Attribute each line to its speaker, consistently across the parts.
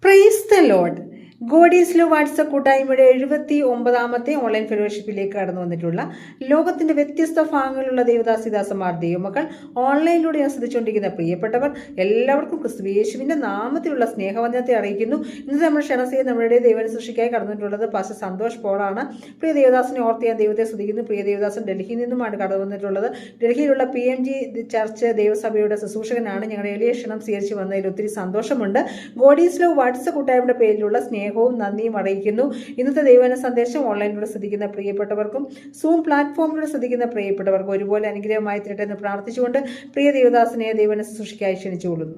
Speaker 1: Praise the Lord. God is love WhatsApp കൂട്ടായ്മയുടെ 79ാമത്തെ online ഫെലോഷിപ്പിലേക്ക് കടന്നു വന്നിട്ടുള്ള ലോകത്തിന്റെ വ്യത്യസ്ത ഭാഗങ്ങളിലുള്ള ദേവദാസിദാസന്മാർ ദൈവമക്കൾ ഓൺലൈനിലൂടെ ആസ്വദിച്ചുകൊണ്ടിരിക്കുന്ന പ്രിയപ്പെട്ടവർ എല്ലാവർക്കും ക്രിസ്തുയേശുവിന്റെ നാമത്തിലുള്ള സ്നേഹവന്ദനത്തെ അറിയിക്കുന്നു. ഇന്ന് നമ്മൾ ക്ഷണസേ നമ്മുടെ ദൈവ സൃഷ്ടിക്കായി കടന്നിട്ടുള്ളത് പാസ്റ്റർ സന്തോഷ് പോളാണ്. പ്രിയ ദേവദാസിനെ ഓർത്ത് ഞാൻ ദൈവത്തെ സ്തുതിക്കുന്നു. പ്രിയ ദേവദാസൻ ഡൽഹിയിൽ നിന്നുമാണ് കടന്നു വന്നിട്ടുള്ളത്. ഡൽഹിയിലുള്ള PMG ചർച്ച് ദൈവസഭയുടെ ശുശ്രൂഷകനാണ്. ഞങ്ങളുടെ എളിയ ക്ഷണം സ്വീകരിച്ച് വന്നതിൽ ഒത്തിരി സന്തോഷമുണ്ട്. ഗോഡ് ഈസ് ലവ് വാട്സ്ആപ്പ് കൂട്ടായ്മയുടെ പേരിലുള്ള സ്നേഹവും നന്ദിയും അറിയിക്കുന്നു. ഇന്നത്തെ ദൈവവചന സന്ദേശം ഓൺലൈനിലൂടെ ശ്രദ്ധിക്കുന്ന പ്രിയപ്പെട്ടവർക്കും സൂം പ്ലാറ്റ്ഫോമിലൂടെ ശ്രദ്ധിക്കുന്ന പ്രിയപ്പെട്ടവർക്കും ഒരുപോലെ അനുഗ്രഹമായി തീരട്ടെ എന്ന് പ്രാർത്ഥിച്ചുകൊണ്ട് പ്രിയ ദേവദാസനെ ദൈവവചന ശുശ്രൂഷയ്ക്കായി ക്ഷണിച്ചുകൊള്ളുന്നു.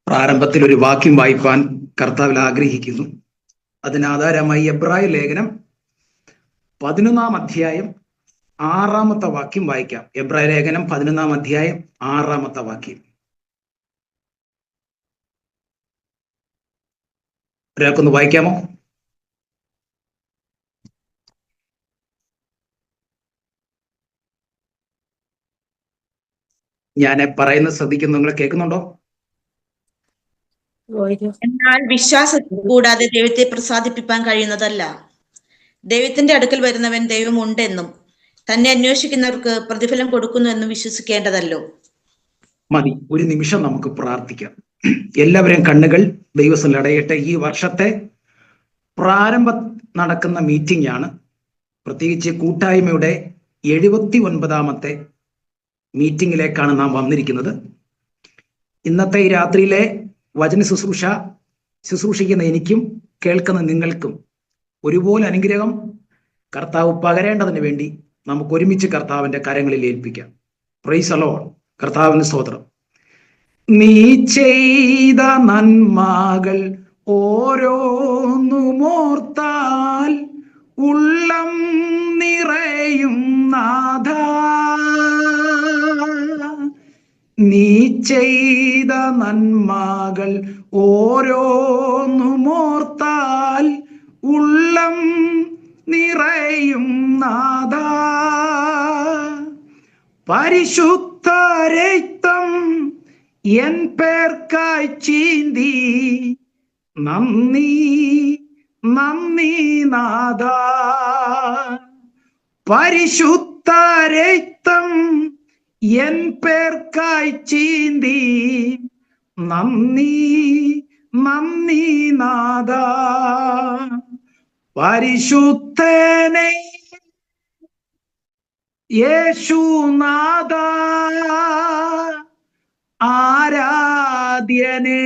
Speaker 2: പ്രാരംഭത്തിൽ ഒരു വാക്യം വായിപ്പാൻ കർത്താവിൽ ആഗ്രഹിക്കുന്നു. അതിനാധാരമായി എബ്രായ ലേഖനം 11-ാം അധ്യായം 6-ാമത്തെ വാക്യം വായിക്കാം. എബ്രായ ലേഖനം 11-ാം അധ്യായം 6-ാമത്തെ വാക്യം. ഒരാൾക്കൊന്ന് വായിക്കാമോ? ഞാൻ പറയുന്നത് ശ്രദ്ധിക്കുന്നു. നിങ്ങൾ കേൾക്കുന്നുണ്ടോ?
Speaker 3: എന്നാൽ വിശ്വാസത്തിൽ കൂടാതെ ദൈവത്തെ പ്രസാദിപ്പിക്കാൻ കഴിയുന്നതല്ല. ദൈവത്തിന്റെ അടുക്കൽ വരുന്നവൻ ദൈവമുണ്ടെന്നും തന്നെ അന്വേഷിക്കുന്നവർക്ക് പ്രതിഫലം കൊടുക്കുന്നു എന്നും വിശ്വസിക്കേണ്ടതല്ലോ.
Speaker 2: മതി, ഒരു നിമിഷം നമുക്ക് പ്രാർത്ഥിക്കാം. എല്ലാവരും കണ്ണുകൾ ദൈവത്തിൽ അടയട്ടെ. ഈ വർഷത്തെ പ്രാരംഭ നടക്കുന്ന മീറ്റിംഗ് ആണ്. പ്രത്യേകിച്ച് കൂട്ടായ്മയുടെ 79ാമത്തെ മീറ്റിംഗിലേക്കാണ് നാം വന്നിരിക്കുന്നത്. ഇന്നത്തെ ഈ രാത്രിയിലെ വചന ശുശ്രൂഷിക്കുന്ന എനിക്കും കേൾക്കുന്ന നിങ്ങൾക്കും ഒരുപോലെ അനുഗ്രഹം കർത്താവ് പകരേണ്ടതിന് വേണ്ടി നമുക്ക് ഒരുമിച്ച് കർത്താവിന്റെ കരങ്ങളിൽ ഏൽപ്പിക്കാം. Praise the Lord. കർത്താവിന് സ്തോത്രം. നീ ചെയ്ത നന്മകൾ ഓരോന്നുമോർത്താൽ ഉള്ളം നിറയും നാഥ. നീ ചെയ്ത നന്മകൾ ഓരോന്നുമോർത്താൽ ഉള്ളം നിറയും നാഥ. പരിശുദ്ധ രക്തം എൻ പേർക്കായി ചീന്തി നന്ദി നന്ദി നാഥ. പരിശുദ്ധ രക്തം എൻ പേർക്കായി ചീന്തി നന്ദി നന്ദി നാഥ. പരിശുദ്ധനെ യേശുനാഥ, ആരാധ്യനേ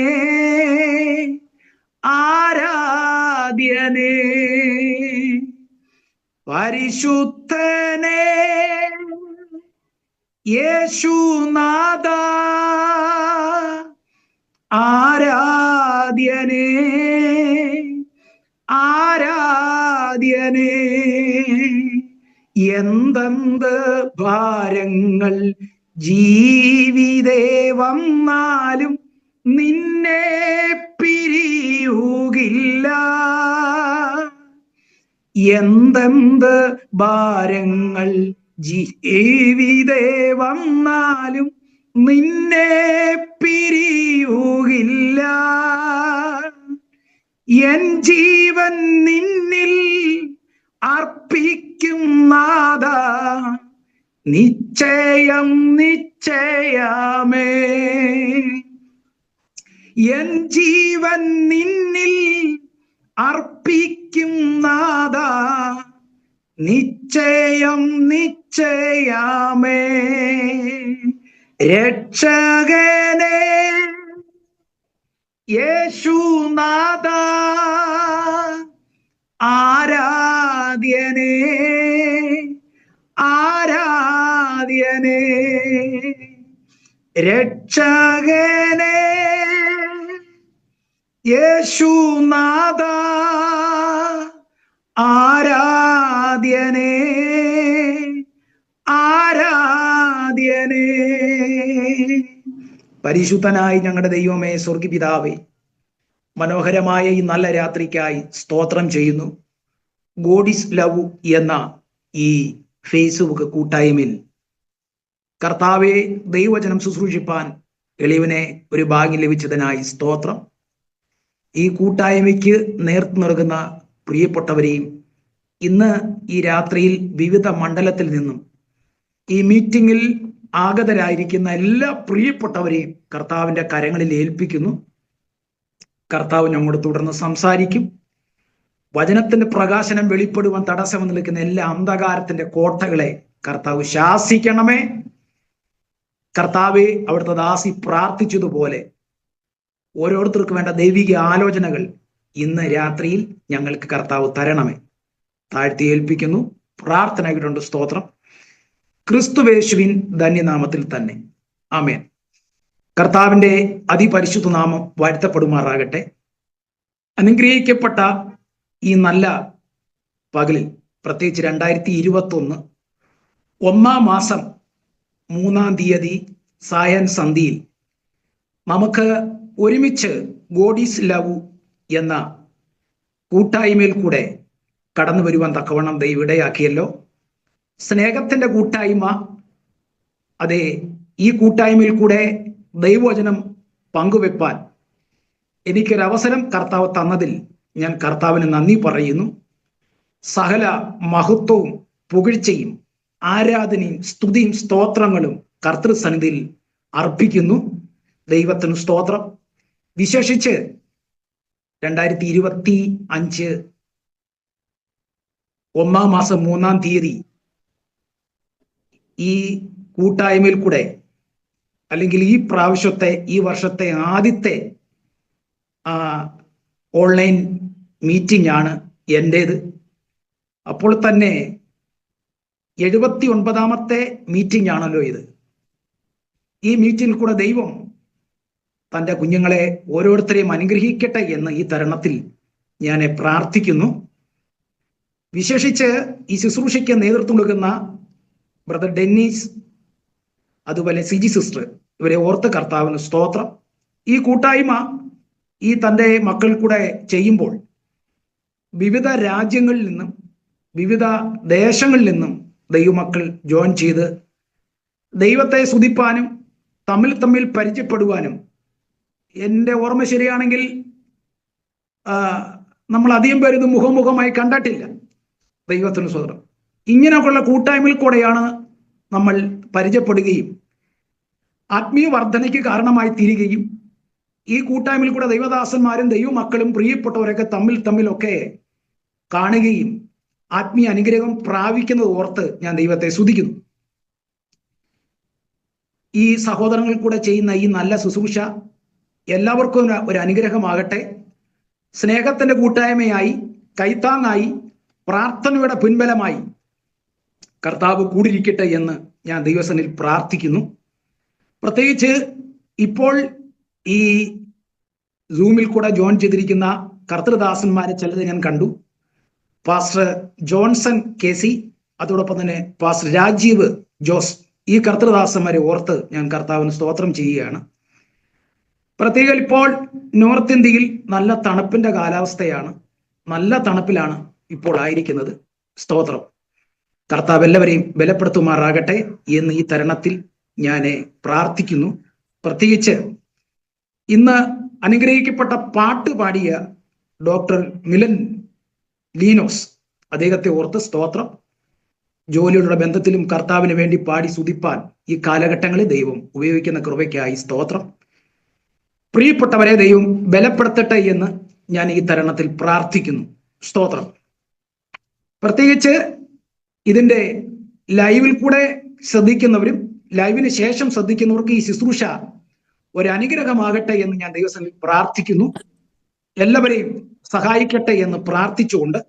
Speaker 2: ആരാധ്യനേ. പരിശുദ്ധനേ യേശുനാഥ, ആരാധ്യനേ ആരാധ്യനേ. എന്തെന്ത് ഭാരങ്ങൾ ജീവിതേ വന്നാലും നിന്നെ പിരിയുകില്ല. എന്തെന്ത് ഭാരങ്ങൾ ജീവിതേ വന്നാലും നിന്നെ പിരിയുകില്ല. എൻ ജീവൻ നിന്നിൽ അർപ്പിക്കും നാഥ, നിശ്ചയം നിശ്ചയമേ. എൻ ജീവൻ നിന്നിൽ അർപ്പിക്കും നാഥ, നിശ്ചയം നിശ്ചയമേ. രക്ഷകനേ യേശുനാഥ, ആരാധ്യനേ ആരാധ്യനേ. രക്ഷകനേ യേശുനാഥ, ആരാധ്യനേ ആരാധ്യനേ. പരിശുദ്ധനായി ഞങ്ങളുടെ ദൈവമേ, സ്വർഗപിതാവേ, മനോഹരമായ ഈ നല്ല രാത്രിക്കായി സ്തോത്രം ചെയ്യുന്നു. ഗോഡ് ഈസ് ലവ് എന്ന ഈ ഫേസ്ബുക്ക് കൂട്ടായ്മയിൽ കർത്താവെ ദൈവവചനം ശുശ്രൂഷിപ്പാൻ എളിയവനെ ഒരു ഭാഗ്യം ലഭിച്ചതിനായി സ്തോത്രം. ഈ കൂട്ടായ്മയ്ക്ക് നേതൃത്വം നൽകുന്ന പ്രിയപ്പെട്ടവരെയും ഇന്ന് ഈ രാത്രിയിൽ വിവിധ മണ്ഡലത്തിൽ നിന്നും ഈ മീറ്റിംഗിൽ ആഗതരായിരിക്കുന്ന എല്ലാ പ്രിയപ്പെട്ടവരെയും കർത്താവിന്റെ കരങ്ങളിൽ ഏൽപ്പിക്കുന്നു. കർത്താവ് ഞങ്ങളോട് തുടർന്ന് സംസാരിക്കും. വചനത്തിന്റെ പ്രകാശനം വെളിപ്പെടുവാൻ തടസ്സം നിൽക്കുന്ന എല്ലാ അന്ധകാരത്തിന്റെ കോട്ടകളെ കർത്താവ് ശാസിക്കണമേ. കർത്താവെ, അവിടുത്തെ ദാസി പ്രാർത്ഥിച്ചതുപോലെ ഓരോരുത്തർക്ക് വേണ്ട ദൈവിക ആലോചനകൾ ഇന്ന് രാത്രിയിൽ ഞങ്ങൾക്ക് കർത്താവ് തരണമേ. താഴ്ത്തി ഏൽപ്പിക്കുന്നു. പ്രാർത്ഥനകളുണ്ട്. സ്തോത്രം. ക്രിസ്തുവേശുവിൻ ധന്യനാമത്തിൽ തന്നെ. ആമേൻ. കർത്താവിന്റെ അതിപരിശുദ്ധ നാമം വാഴ്ത്തപ്പെടുമാറാകട്ടെ. അനുഗ്രഹിക്കപ്പെട്ട ഈ നല്ല പകലിൽ, പ്രത്യേകിച്ച് 2021 1-ാം മാസം 3-ാം തീയതി സായൻ സന്ധ്യയിൽ നമുക്ക് ഒരുമിച്ച് ഗോഡീസ് ലവ് എന്ന കൂട്ടായ്മയിൽ കൂടെ കടന്നു വരുവാൻ തക്കവണ്ണം ദൈവം ഇടയാക്കിയല്ലോ. സ്നേഹത്തിന്റെ കൂട്ടായ്മ. അതെ, ഈ കൂട്ടായ്മയിൽ കൂടെ ദൈവവചനം പങ്കുവെപ്പാൻ എനിക്കൊരവസരം കർത്താവ് തന്നതിൽ ഞാൻ കർത്താവിന് നന്ദി പറയുന്നു. സകല മഹത്വവും പുകഴ്ചയും ആരാധനയും സ്തുതിയും സ്തോത്രങ്ങളും കർത്തൃസന്നിധിയിൽ അർപ്പിക്കുന്നു. ദൈവത്തിന് സ്തോത്രം. വിശേഷിച്ച് 2025 1-ാം മാസം 3-ാം തീയതി ഈ കൂട്ടായ്മയിൽ കൂടെ, അല്ലെങ്കിൽ ഈ പ്രാവശ്യത്തെ, ഈ വർഷത്തെ ആദ്യത്തെ ഓൺലൈൻ മീറ്റിംഗ് ആണ് എൻ്റേത്. അപ്പോൾ തന്നെ 79-ാമത്തെ മീറ്റിംഗ് ആണല്ലോ ഇത്. ഈ മീറ്റിംഗിൽ കൂടെ ദൈവം തൻ്റെ കുഞ്ഞുങ്ങളെ ഓരോരുത്തരെയും അനുഗ്രഹിക്കട്ടെ എന്ന് ഈ തരുണത്തിൽ ഞാൻ പ്രാർത്ഥിക്കുന്നു. വിശേഷിച്ച് ഈ ശുശ്രൂഷയ്ക്ക് നേതൃത്വം കൊടുക്കുന്ന ബ്രദർ ഡെന്നീസ്, അതുപോലെ സിജി സിസ്റ്റർ, ഇവരെ ഓർത്ത് കർത്താവിന് സ്തോത്രം. ഈ കൂട്ടായ്മ ഈ തൻ്റെ മക്കൾ കൂടെ ചെയ്യുമ്പോൾ വിവിധ രാജ്യങ്ങളിൽ നിന്നും വിവിധ ദേശങ്ങളിൽ നിന്നും ദൈവമക്കൾ ജോയിൻ ചെയ്ത് ദൈവത്തെ സ്തുതിപ്പാനും തമ്മിൽ പരിചയപ്പെടുവാനും, എൻ്റെ ഓർമ്മ ശരിയാണെങ്കിൽ നമ്മൾ അധികം പേര് ഇത് മുഖാമുഖമായി കണ്ടിട്ടില്ല. ദൈവത്തിന് സ്തോത്രം. ഇങ്ങനെയൊക്കെയുള്ള കൂട്ടായ്മയിൽ കൂടെയാണ് നമ്മൾ പരിചയപ്പെടുകയും ആത്മീയ വർധനയ്ക്ക് കാരണമായി തീരുകയും ഈ കൂട്ടായ്മയിൽ കൂടെ ദൈവദാസന്മാരും ദൈവമക്കളും പ്രിയപ്പെട്ടവരൊക്കെ തമ്മിലൊക്കെ കാണുകയും ആത്മീയ അനുഗ്രഹം പ്രാപിക്കുന്നത് ഓർത്ത് ഞാൻ ദൈവത്തെ സ്തുതിക്കുന്നു. ഈ സഹോദരങ്ങൾ കൂടെ ചെയ്യുന്ന ഈ നല്ല ശുശ്രൂഷ എല്ലാവർക്കും ഒരു അനുഗ്രഹമാകട്ടെ. സ്നേഹത്തിന്റെ കൂട്ടായ്മയായി, കൈത്താങ്ങായി, പ്രാർത്ഥനയുടെ പിൻബലമായി കർത്താവ് കൂടിയിരിക്കട്ടെ എന്ന് ഞാൻ ദൈവസന്നിധിയിൽ പ്രാർത്ഥിക്കുന്നു. പ്രത്യേകിച്ച് ഇപ്പോൾ ഈ സൂമിൽ കൂടെ ജോയിൻ ചെയ്തിരിക്കുന്ന കർത്തൃദാസന്മാരെ ചിലത് ഞാൻ കണ്ടു. പാസ്റ്റർ ജോൺസൺ KC, അതോടൊപ്പം തന്നെ പാസ്റ്റർ രാജീവ് ജോസ്, ഈ കർത്തൃദാസന്മാരെ ഓർത്ത് ഞാൻ കർത്താവിന് സ്തോത്രം ചെയ്യുകയാണ്. പ്രത്യേകം ഇപ്പോൾ നോർത്ത് ഇന്ത്യയിൽ നല്ല തണുപ്പിന്റെ കാലാവസ്ഥയാണ്. നല്ല തണുപ്പിലാണ് ഇപ്പോൾ ആയിരിക്കുന്നത്. സ്തോത്രം. കർത്താവ് എല്ലാവരെയും ബലപ്പെടുത്തുമാറാകട്ടെ എന്ന് ഈ തരുണത്തിൽ ഞാൻ പ്രാർത്ഥിക്കുന്നു. പ്രത്യേകിച്ച് ഇന്ന് അനുഗ്രഹിക്കപ്പെട്ട പാട്ട് പാടിയ ഡോക്ടർ മിലൻ ലീനോസ്, അദ്ദേഹത്തെ ഓർത്ത് സ്തോത്രം. ജോലിയുടെ ബന്ധത്തിലും കർത്താവിന് വേണ്ടി പാടി സ്തുതിപ്പാൻ ഈ കാലഘട്ടങ്ങളിൽ ദൈവം ഉപയോഗിക്കുന്ന കൃപയ്ക്കായി സ്തോത്രം. പ്രിയപ്പെട്ടവരെ ദൈവം ബലപ്പെടുത്തട്ടെ എന്ന് ഞാൻ ഈ തരുണത്തിൽ പ്രാർത്ഥിക്കുന്നു. സ്തോത്രം. പ്രത്യേകിച്ച് ഇതിന്റെ ലൈവിൽ കൂടെ ശ്രദ്ധിക്കുന്നവരും ലൈവിന് ശേഷം ശ്രദ്ധിക്കുന്നവർക്ക് ഈ ശുശ്രൂഷ ഒരു അനുഗ്രഹമാകട്ടെ എന്ന് ഞാൻ ദൈവസന്നിധിയിൽ പ്രാർത്ഥിക്കുന്നു. എല്ലാവരെയും സഹായിക്കട്ടെ എന്ന് പ്രാർത്ഥിച്ചുകൊണ്ട്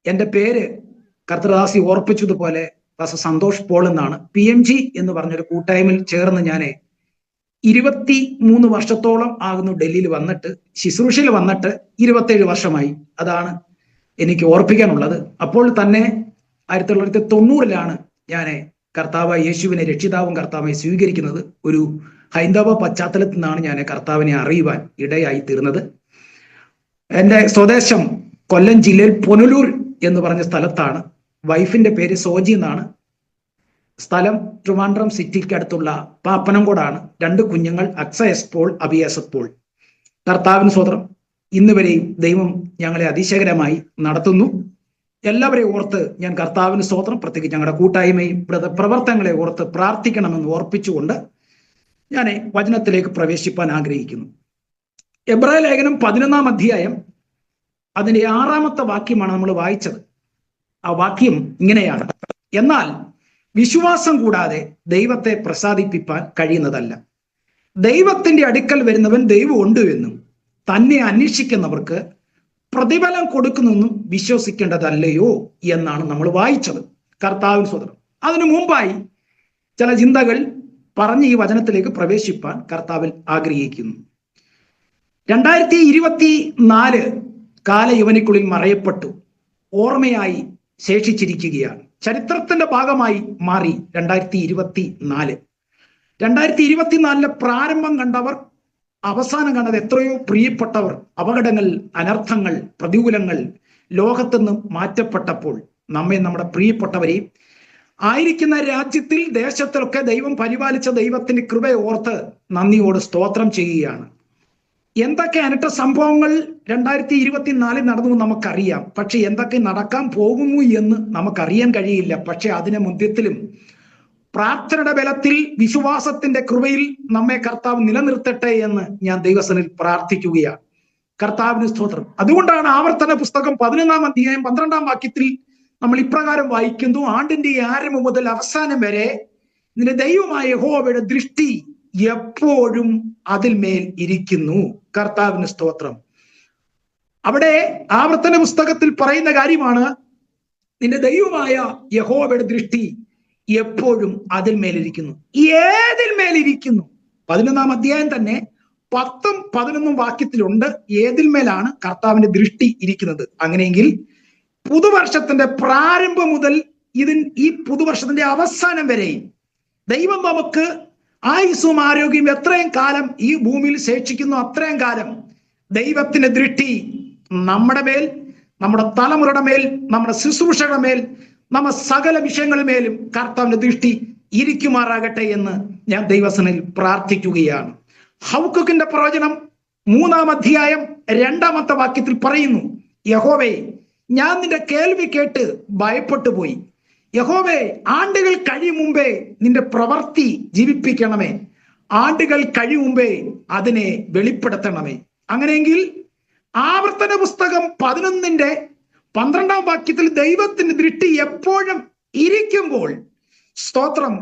Speaker 2: എൻ്റെ പേര് കർത്തൃദാസി ഓർപ്പിച്ചതുപോലെ സന്തോഷ് പോൾ എന്നാണ്. PMG എന്ന് പറഞ്ഞൊരു കൂട്ടായ്മയിൽ ചേർന്ന് ഞാൻ 23 വർഷത്തോളം ആകുന്നു ഡൽഹിയിൽ വന്നിട്ട്. ശുശ്രൂഷയിൽ വന്നിട്ട് 27 വർഷമായി. അതാണ് എനിക്ക് ഓർപ്പിക്കാനുള്ളത്. അപ്പോൾ തന്നെ 1990 ഞാൻ കർത്താവ് യേശുവിനെ രക്ഷിതാവും കർത്താവായി സ്വീകരിക്കുന്നത്. ഒരു ഹൈന്ദവ പശ്ചാത്തലത്തിൽ നിന്നാണ് ഞാൻ കർത്താവിനെ അറിയുവാൻ ഇടയായി തീർന്നത്. എൻ്റെ സ്വദേശം കൊല്ലം ജില്ലയിൽ പുനലൂർ എന്ന് പറഞ്ഞ സ്ഥലത്താണ്. വൈഫിന്റെ പേര് സോജി എന്നാണ്. സ്ഥലം ട്രിവാൻഡ്രം സിറ്റിക്ക് അടുത്തുള്ള പാപ്പനംകോടാണ്. 2 കുഞ്ഞുങ്ങൾ, അക്സയസ് പോൾ, അബിയാസത് പോൾ. കർത്താവിന് സ്തോത്രം. ഇന്ന് വരെയും ദൈവം ഞങ്ങളെ അതിശയകരമായി നടത്തുന്നു. എല്ലാവരെയും ഓർത്ത് ഞാൻ കർത്താവിന് സ്തോത്രം, പ്രത്യേകിച്ച് ഞങ്ങളുടെ കൂട്ടായ്മയും പ്രവർത്തനങ്ങളെ ഓർത്ത് പ്രാർത്ഥിക്കണമെന്ന് ഓർപ്പിച്ചുകൊണ്ട് ഞാൻ വചനത്തിലേക്ക് പ്രവേശിപ്പാൻ ആഗ്രഹിക്കുന്നു. എബ്രായ ലേഖനം 11-ാം അധ്യായം അതിന്റെ 6-ാമത്തെ വാക്യമാണ് നമ്മൾ വായിച്ചത്. ആ വാക്യം ഇങ്ങനെയാണ്: എന്നാൽ വിശ്വാസം കൂടാതെ ദൈവത്തെ പ്രസാദിപ്പിക്കാൻ കഴിയുന്നതല്ല. ദൈവത്തിന്റെ അടുക്കൽ വരുന്നവൻ ദൈവം ഉണ്ട് എന്നും തന്നെ അന്വേഷിക്കുന്നവർക്ക് പ്രതിഫലം കൊടുക്കുന്നെന്നും വിശ്വസിക്കേണ്ടതല്ലയോ എന്നാണ് നമ്മൾ വായിച്ചത്. കർത്താവിന് സ്തോത്രം. അതിനു മുമ്പായി ചില ചിന്തകൾ പറഞ്ഞ് ഈ വചനത്തിലേക്ക് പ്രവേശിപ്പാൻ കർത്താവിൽ ആഗ്രഹിക്കുന്നു. 2024 കാലയവനിക്കുള്ളിൽ മറയപ്പെട്ടു ഓർമ്മയായി ശേഷിച്ചിരിക്കുകയാണ്. ചരിത്രത്തിന്റെ ഭാഗമായി മാറി 2024. 2024 പ്രാരംഭം കണ്ടവർ, അവസാനം കണ്ടത് എത്രയോ പ്രിയപ്പെട്ടവർ അപകടങ്ങൾ, അനർത്ഥങ്ങൾ, പ്രതികൂലങ്ങൾ ലോകത്തുനിന്ന് മാറ്റപ്പെട്ടപ്പോൾ നമ്മെ, നമ്മുടെ പ്രിയപ്പെട്ടവരെയും ആയിരിക്കുന്ന രാജ്യത്തിൽ, ദേശത്തിലൊക്കെ ദൈവം പരിപാലിച്ച ദൈവത്തിന്റെ കൃപയെ ഓർത്ത് നന്ദിയോട് സ്തോത്രം ചെയ്യുകയാണ്. എന്തൊക്കെ അനട്ട സംഭവങ്ങൾ 2024 നടന്നു നമുക്കറിയാം. പക്ഷെ എന്തൊക്കെ നടക്കാൻ പോകുന്നു എന്ന് നമുക്കറിയാൻ കഴിയില്ല. പക്ഷെ അതിന് മധ്യത്തിലും പ്രാർത്ഥനയുടെ ബലത്തിൽ, വിശ്വാസത്തിന്റെ കൃപയിൽ നമ്മെ കർത്താവ് നിലനിർത്തട്ടെ എന്ന് ഞാൻ ദൈവസന്നിധിയിൽ പ്രാർത്ഥിക്കുകയാണ്. കർത്താവിന് സ്തോത്രം. അതുകൊണ്ടാണ് ആവർത്തന പുസ്തകം 11-ാം അധ്യായം 12-ാം വാക്യത്തിൽ നമ്മൾ ഇപ്രകാരം വായിക്കുന്നു: ആണ്ടിന്റെ ആരംഭം മുതൽ അവസാനം വരെ നിന്റെ ദൈവമായ യഹോവയുടെ ദൃഷ്ടി എപ്പോഴും അതിന്മേൽ ഇരിക്കുന്നു. കർത്താവിന് സ്തോത്രം. അവിടെ ആവർത്തന പുസ്തകത്തിൽ പറയുന്ന കാര്യമാണ്, നിന്റെ ദൈവമായ യഹോവയുടെ ദൃഷ്ടി എപ്പോഴും അതിന്മേലിരിക്കുന്നു. ഏതിന്മേലിരിക്കുന്നു? 11-ാം അധ്യായം തന്നെ 10ഉം 11ഉം വാക്യത്തിലുണ്ട് ഏതിന്മേലാണ് കർത്താവിന്റെ ദൃഷ്ടി ഇരിക്കുന്നത്. അങ്ങനെയെങ്കിൽ പുതുവർഷത്തിന്റെ പ്രാരംഭം മുതൽ ഈ പുതുവർഷത്തിന്റെ അവസാനം വരെയും ദൈവം നമുക്ക് ആയുസ്സും ആരോഗ്യം എത്രയും കാലം ഈ ഭൂമിയിൽ ശേഷിക്കുന്നു അത്രയും കാലം ദൈവത്തിന്റെ ദൃഷ്ടി നമ്മുടെ മേൽ, നമ്മുടെ തലമുറയുടെ മേൽ, നമ്മുടെ ശുശ്രൂഷയുടെ മേൽ, നമ്മുടെ സകല വിഷയങ്ങളുമേലും കർത്താവിന്റെ ദൃഷ്ടി ഇരിക്കുമാറാകട്ടെ എന്ന് ഞാൻ ദൈവസന്നിധിയിൽ പ്രാർത്ഥിക്കുകയാണ്. ഹബക്കൂക്കിന്റെ പ്രവചനം 3-ാം അധ്യായം 2-ാമത്തെ വാക്യത്തിൽ പറയുന്നു: യഹോവേ, ഞാൻ നിന്റെ കേൾവി കേട്ട് ഭയപ്പെട്ടു പോയി. യഹോവേ, ആണ്ടുകൾ കഴിയും മുമ്പേ നിന്റെ പ്രവൃത്തി ജീവിപ്പിക്കണമേ. ആണ്ടുകൾ കഴിയും മുമ്പേ അതിനെ വെളിപ്പെടുത്തണമേ. അങ്ങനെയെങ്കിൽ ആവർത്തന പുസ്തകം 11-ന്റെ 12-ാം വാക്യത്തിൽ ദൈവത്തിന്റെ ദൃഷ്ടി എപ്പോഴും ഇരിക്കുമ്പോൾ, സ്തോത്രം,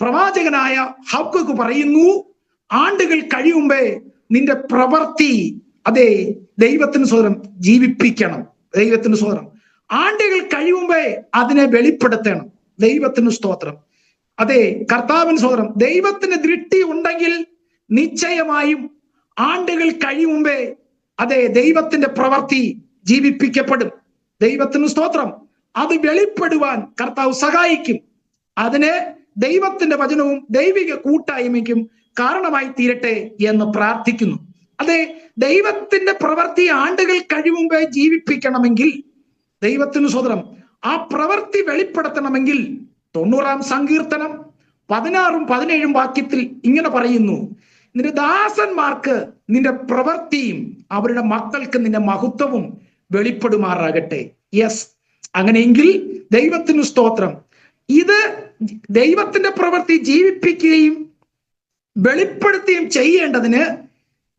Speaker 2: പ്രവാചകനായ ഹബക്കൂക്ക് പറയുന്നു, ആണ്ടുകൾ കഴിയും മുമ്പേ നിന്റെ പ്രവൃത്തി, അതെ, ദൈവത്തിന് സ്തോത്രം, ജീവിപ്പിക്കണം. ദൈവത്തിന് സ്തോത്രം. ആണ്ടുകൾ കഴിയുമ്പേ അതിനെ വെളിപ്പെടുത്തണം. ദൈവത്തിന് സ്തോത്രം. അതെ, കർത്താവിന് സ്തോത്രം. ദൈവത്തിന് ദൃഷ്ടി ഉണ്ടെങ്കിൽ നിശ്ചയമായും ആണ്ടുകൾ കഴിയുമ്പേ അതെ ദൈവത്തിന്റെ പ്രവൃത്തി ജീവിപ്പിക്കപ്പെടും. ദൈവത്തിന് സ്തോത്രം. അത് വെളിപ്പെടുവാൻ കർത്താവ് സഹായിക്കും. അതിന് ദൈവത്തിന്റെ വചനവും ദൈവിക കൂട്ടായ്മയ്ക്കും കാരണമായി തീരട്ടെ എന്ന് പ്രാർത്ഥിക്കുന്നു. അതെ, ദൈവത്തിന്റെ പ്രവൃത്തി ആണ്ടുകൾ കഴിയുമ്പേ ജീവിപ്പിക്കണമെങ്കിൽ, ദൈവത്തിന് സ്തോത്രം, ആ പ്രവൃത്തി വെളിപ്പെടുത്തണമെങ്കിൽ 90-ാം സങ്കീർത്തനം 16ഉം 17ഉം വാക്യത്തിൽ ഇങ്ങനെ പറയുന്നു: നിന്റെ ദാസന്മാർക്ക് നിന്റെ പ്രവൃത്തിയും അവരുടെ മക്കൾക്ക് നിന്റെ മഹത്വവും വെളിപ്പെടുമാറാകട്ടെ. യെസ്, അങ്ങനെയെങ്കിൽ ദൈവത്തിന് സ്തോത്രം. ഇത് ദൈവത്തിന്റെ പ്രവൃത്തി ജീവിപ്പിക്കുകയും വെളിപ്പെടുത്തുകയും ചെയ്യേണ്ടതിന്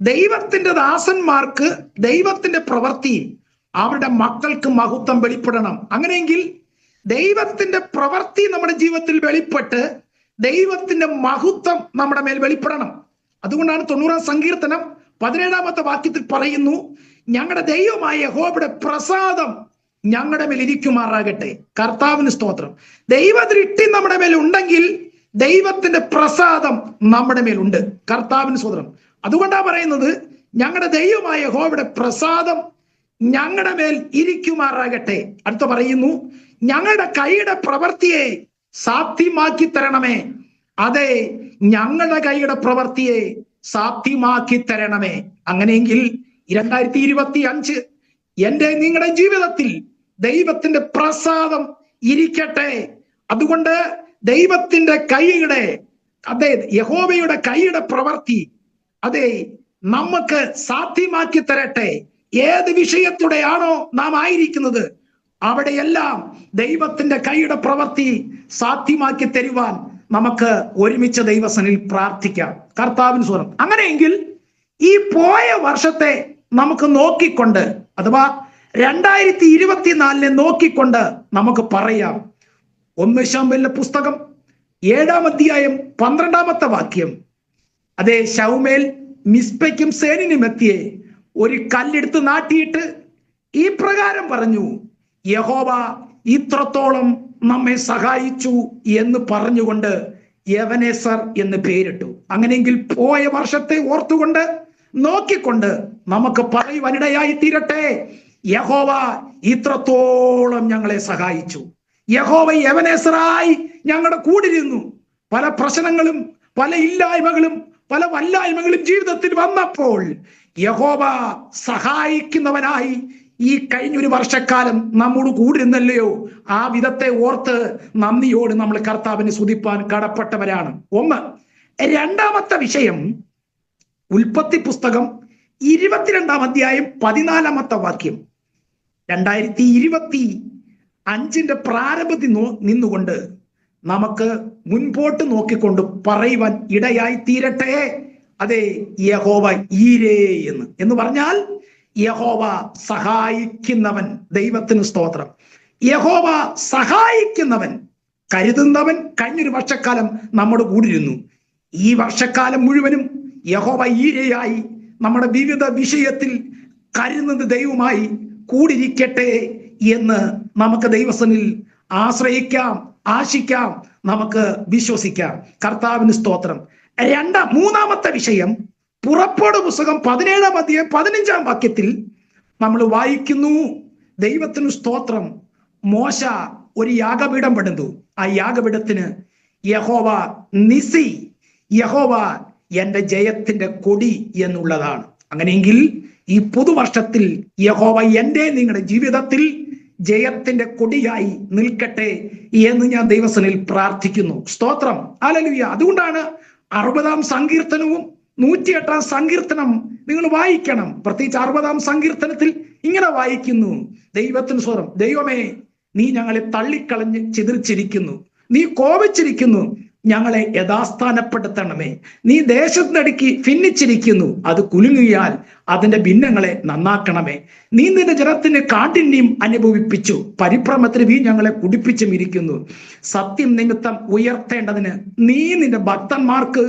Speaker 2: ദൈവത്തിന്റെ ദാസന്മാർക്ക് ദൈവത്തിന്റെ പ്രവൃത്തിയും അവരുടെ മക്കൾക്ക് മഹത്വം വെളിപ്പെടണം. അങ്ങനെയെങ്കിൽ ദൈവത്തിന്റെ പ്രവൃത്തി നമ്മുടെ ജീവിതത്തിൽ വെളിപ്പെട്ട് ദൈവത്തിന്റെ മഹത്വം നമ്മുടെ മേൽ വെളിപ്പെടണം. അതുകൊണ്ടാണ് 90-ാം സങ്കീർത്തനം 17-ാമത്തെ വാക്യത്തിൽ പറയുന്നു: ഞങ്ങളുടെ ദൈവമായ യഹോവയുടെ പ്രസാദം ഞങ്ങളുടെ മേൽ ഇരിക്കുമാറാകട്ടെ. കർത്താവിന് സ്തോത്രം. ദൈവദൃഷ്ടി നമ്മുടെ മേൽ ഉണ്ടെങ്കിൽ ദൈവത്തിന്റെ പ്രസാദം നമ്മുടെ മേലുണ്ട്. കർത്താവിന് സ്തോത്രം. അതുകൊണ്ടാണ് പറയുന്നത്, ഞങ്ങളുടെ ദൈവമായ യഹോവയുടെ പ്രസാദം ഞങ്ങളുടെ മേൽ ഇരിക്കുമാറാകട്ടെ. അടുത്ത പറയുന്നു, ഞങ്ങളുടെ കൈയുടെ പ്രവൃത്തിയെ സാധ്യമാക്കി തരണമേ. അതെ, ഞങ്ങളുടെ കൈയുടെ പ്രവൃത്തിയെ സാധ്യമാക്കി തരണമേ. അങ്ങനെയെങ്കിൽ 2025 എന്റെ നിങ്ങളുടെ ജീവിതത്തിൽ ദൈവത്തിന്റെ പ്രസാദം ഇരിക്കട്ടെ. അതുകൊണ്ട് ദൈവത്തിന്റെ കൈയുടെ യഹോവയുടെ കൈയുടെ പ്രവൃത്തി നമുക്ക് സാധ്യമാക്കി തരട്ടെ. ഏത് വിഷയത്തോടെയാണോ നാം ആയിരിക്കുന്നത് അവിടെയെല്ലാം ദൈവത്തിന്റെ കൈയുടെ പ്രവൃത്തി സാധ്യമാക്കി തരുവാൻ നമുക്ക് ഒരുമിച്ച് ദൈവസനിൽ പ്രാർത്ഥിക്കാം. കർത്താവിന് സ്തോത്രം. അങ്ങനെയെങ്കിൽ ഈ പോയ വർഷത്തെ നമുക്ക് നോക്കിക്കൊണ്ട്, അഥവാ 2024 നോക്കിക്കൊണ്ട് നമുക്ക് പറയാം. 1 ശമൂവേലിന്റെ പുസ്തകം 7-ാം അധ്യായം 12-ാമത്തെ വാക്യം. ശൗമേൽ മിസ്പയ്ക്കും സേനിനും എത്തിയെ ഒരു കല്ലെടുത്ത് നാട്ടിയിട്ട് ഈ പ്രകാരം പറഞ്ഞു, യഹോവ ഇത്രത്തോളം നമ്മെ സഹായിച്ചു എന്ന് പറഞ്ഞുകൊണ്ട് യവനേസർ എന്ന് പേരിട്ടു. അങ്ങനെയെങ്കിൽ പോയ വർഷത്തെ ഓർത്തുകൊണ്ട് നോക്കിക്കൊണ്ട് നമുക്ക് പറയുവാനിടയായി തീരട്ടെ, യഹോവ ഇത്രത്തോളം ഞങ്ങളെ സഹായിച്ചു. യഹോവ യവനേസറായി ഞങ്ങളുടെ കൂടിരുന്നു. പല പ്രശ്നങ്ങളും പല ഇല്ലായ്മകളും പല വല്ലായ്മകളും ജീവിതത്തിൽ വന്നപ്പോൾ യഹോവ സഹായിക്കുന്നവനായി ഈ കഴിഞ്ഞൊരു വർഷക്കാലം നമ്മോട് കൂടിരുന്നല്ലയോ. ആ വിധത്തെ ഓർത്ത് നന്ദിയോട് നമ്മൾ കർത്താവിനെ സ്തുതിപ്പാൻ കടപ്പെട്ടവരാണ്. ഒന്ന്. രണ്ടാമത്തെ വിഷയം ഉൽപ്പത്തി പുസ്തകം 22-ാം അധ്യായം 14-ാമത്തെ വാക്യം. 2025 പ്രാരംഭത്തിൽ നിന്നുകൊണ്ട് നമുക്ക് മുൻപോട്ട് നോക്കിക്കൊണ്ട് പറയുവാൻ ഇടയായി തീരട്ടെ. യഹോവ ഈരേ എന്ന് പറഞ്ഞാൽ യഹോവ സഹായിക്കുന്നവൻ. ദൈവത്തിന് സ്തോത്രം. യഹോവ സഹായിക്കുന്നവൻ, കരുതുന്നവൻ കഴിഞ്ഞൊരു വർഷക്കാലം നമ്മുടെ കൂടിരുന്നു. ഈ വർഷക്കാലം മുഴുവനും യഹോവ ഈരയായി നമ്മുടെ വിവിധ വിഷയത്തിൽ കരുതുന്നത് ദൈവമായി കൂടിരിക്കട്ടെ എന്ന് നമുക്ക് ദൈവസനിൽ ആശ്രയിക്കാം, ആശിക്കാം, നമുക്ക് വിശ്വസിക്കാം. കർത്താവിന് സ്തോത്രം. മൂന്നാമത്തെ വിഷയം പുറപ്പാട് പുസ്തകം 17-ാം അധ്യായം 15-ാം വാക്യത്തിൽ നമ്മൾ വായിക്കുന്നു. ദൈവത്തിന് സ്തോത്രം. മോശ ഒരു യാഗപീഠം പണിതു. ആ യാഗപീഠത്തിന് യഹോവ നിസി, യഹോവ എന്റെ ജയത്തിന്റെ കൊടി എന്നുള്ളതാണ്. അങ്ങനെയെങ്കിൽ ഈ പുതുവർഷത്തിൽ യഹോവ എന്റെ നിങ്ങളുടെ ജീവിതത്തിൽ ജയത്തിന്റെ കൊടിയായി നിൽക്കട്ടെ എന്ന് ഞാൻ ദൈവസനിൽ പ്രാർത്ഥിക്കുന്നു. സ്തോത്രം. ഹല്ലേലൂയ. അതുകൊണ്ടാണ് 60-ാം സങ്കീർത്തനവും 108-ാം സങ്കീർത്തനം നിങ്ങൾ വായിക്കണം. പ്രത്യേകിച്ച് 60-ാം സങ്കീർത്തനത്തിൽ ഇങ്ങനെ വായിക്കുന്നു. ദൈവത്തിന് സ്തോത്രം. ദൈവമേ, നീ ഞങ്ങളെ തള്ളിക്കളഞ്ഞ് ചിതറിച്ചിരിക്കുന്നു, നീ കോപിച്ചിരിക്കുന്നു, ഞങ്ങളെ യഥാസ്ഥാനപ്പെടുത്തണമേ. നീ ദേശത്തിനടുക്കി ഭിന്നിച്ചിരിക്കുന്നു, അത് കുലുങ്ങിയാൽ അതിന്റെ ഭിന്നങ്ങളെ നന്നാക്കണമേ. നീ നിന്റെ ജനത്തിന് കാഠിന്യം അനുഭവിപ്പിച്ചു, പരിഭ്രമത്തിന് നീ ഞങ്ങളെ കുടിപ്പിച്ചും ഇരിക്കുന്നു. സത്യം നിമിത്തം ഉയർത്തേണ്ടതിന് നീ നിന്റെ ഭക്തന്മാർക്ക്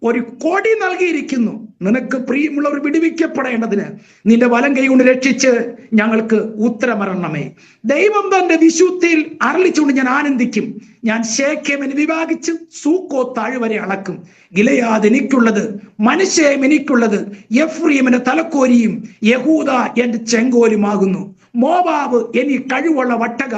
Speaker 2: ഒരു കൊടി നൽകിയിരിക്കുന്നു. നിനക്ക് പ്രിയമുള്ളവർ വിടുവിക്കപ്പെടേണ്ടതിന് നിന്റെ വലം കൈ കൊണ്ട് രക്ഷിച്ച് ഞങ്ങൾക്ക് ഉത്തരമരണമേ. ദൈവം തന്റെ വിശുദ്ധിയിൽ അരളിച്ചുകൊണ്ട് ഞാൻ ആനന്ദിക്കും. ഞാൻ ശേഖേമിനെ വിഭാഗിച്ച് സൂക്കോ താഴ്വരെ അളക്കും. ഗിലെയാദ് എനിക്കുള്ളത്, മനശ്ശേം എനിക്കുള്ളത്, എഫ്രയീമിന്റെ തലക്കോരിയും യഹൂദ എന്റെ ചെങ്കോലുമാകുന്നു. മോവാബ് എനി കഴിവുള്ള വട്ടക,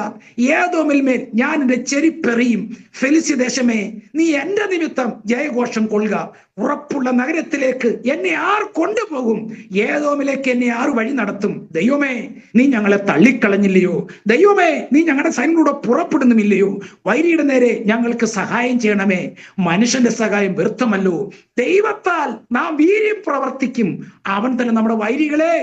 Speaker 2: ഏദോമിന്മേൽ ഞാൻ എന്റെ ചെരിപ്പെറിയും. ഫെലിസ്ത്യ ദേശമേ, നീ എന്റെ നിമിത്തം ജയഘോഷം കൊള്ളുക. ഉറപ്പുള്ള നഗരത്തിലേക്ക് എന്നെ ആർ കൊണ്ടുപോകും? ഏദോമിലേക്ക് എന്നെ ആർ വഴി നടത്തും? ദൈവമേ, നീ ഞങ്ങളെ തള്ളിക്കളഞ്ഞില്ലയോ? ദൈവമേ, നീ ഞങ്ങളുടെ സൈന്യങ്ങളൂടെ പുറപ്പെടുന്നുമില്ലയോ? വൈരിയുടെ നേരെ ഞങ്ങൾക്ക് സഹായം ചെയ്യണമേ. മനുഷ്യന്റെ സഹായം വ്യർത്ഥമല്ലോ. ദൈവത്താൽ നാം വീര്യം പ്രവർത്തിക്കും, അവൻ തന്നെ നമ്മുടെ വൈരികളെ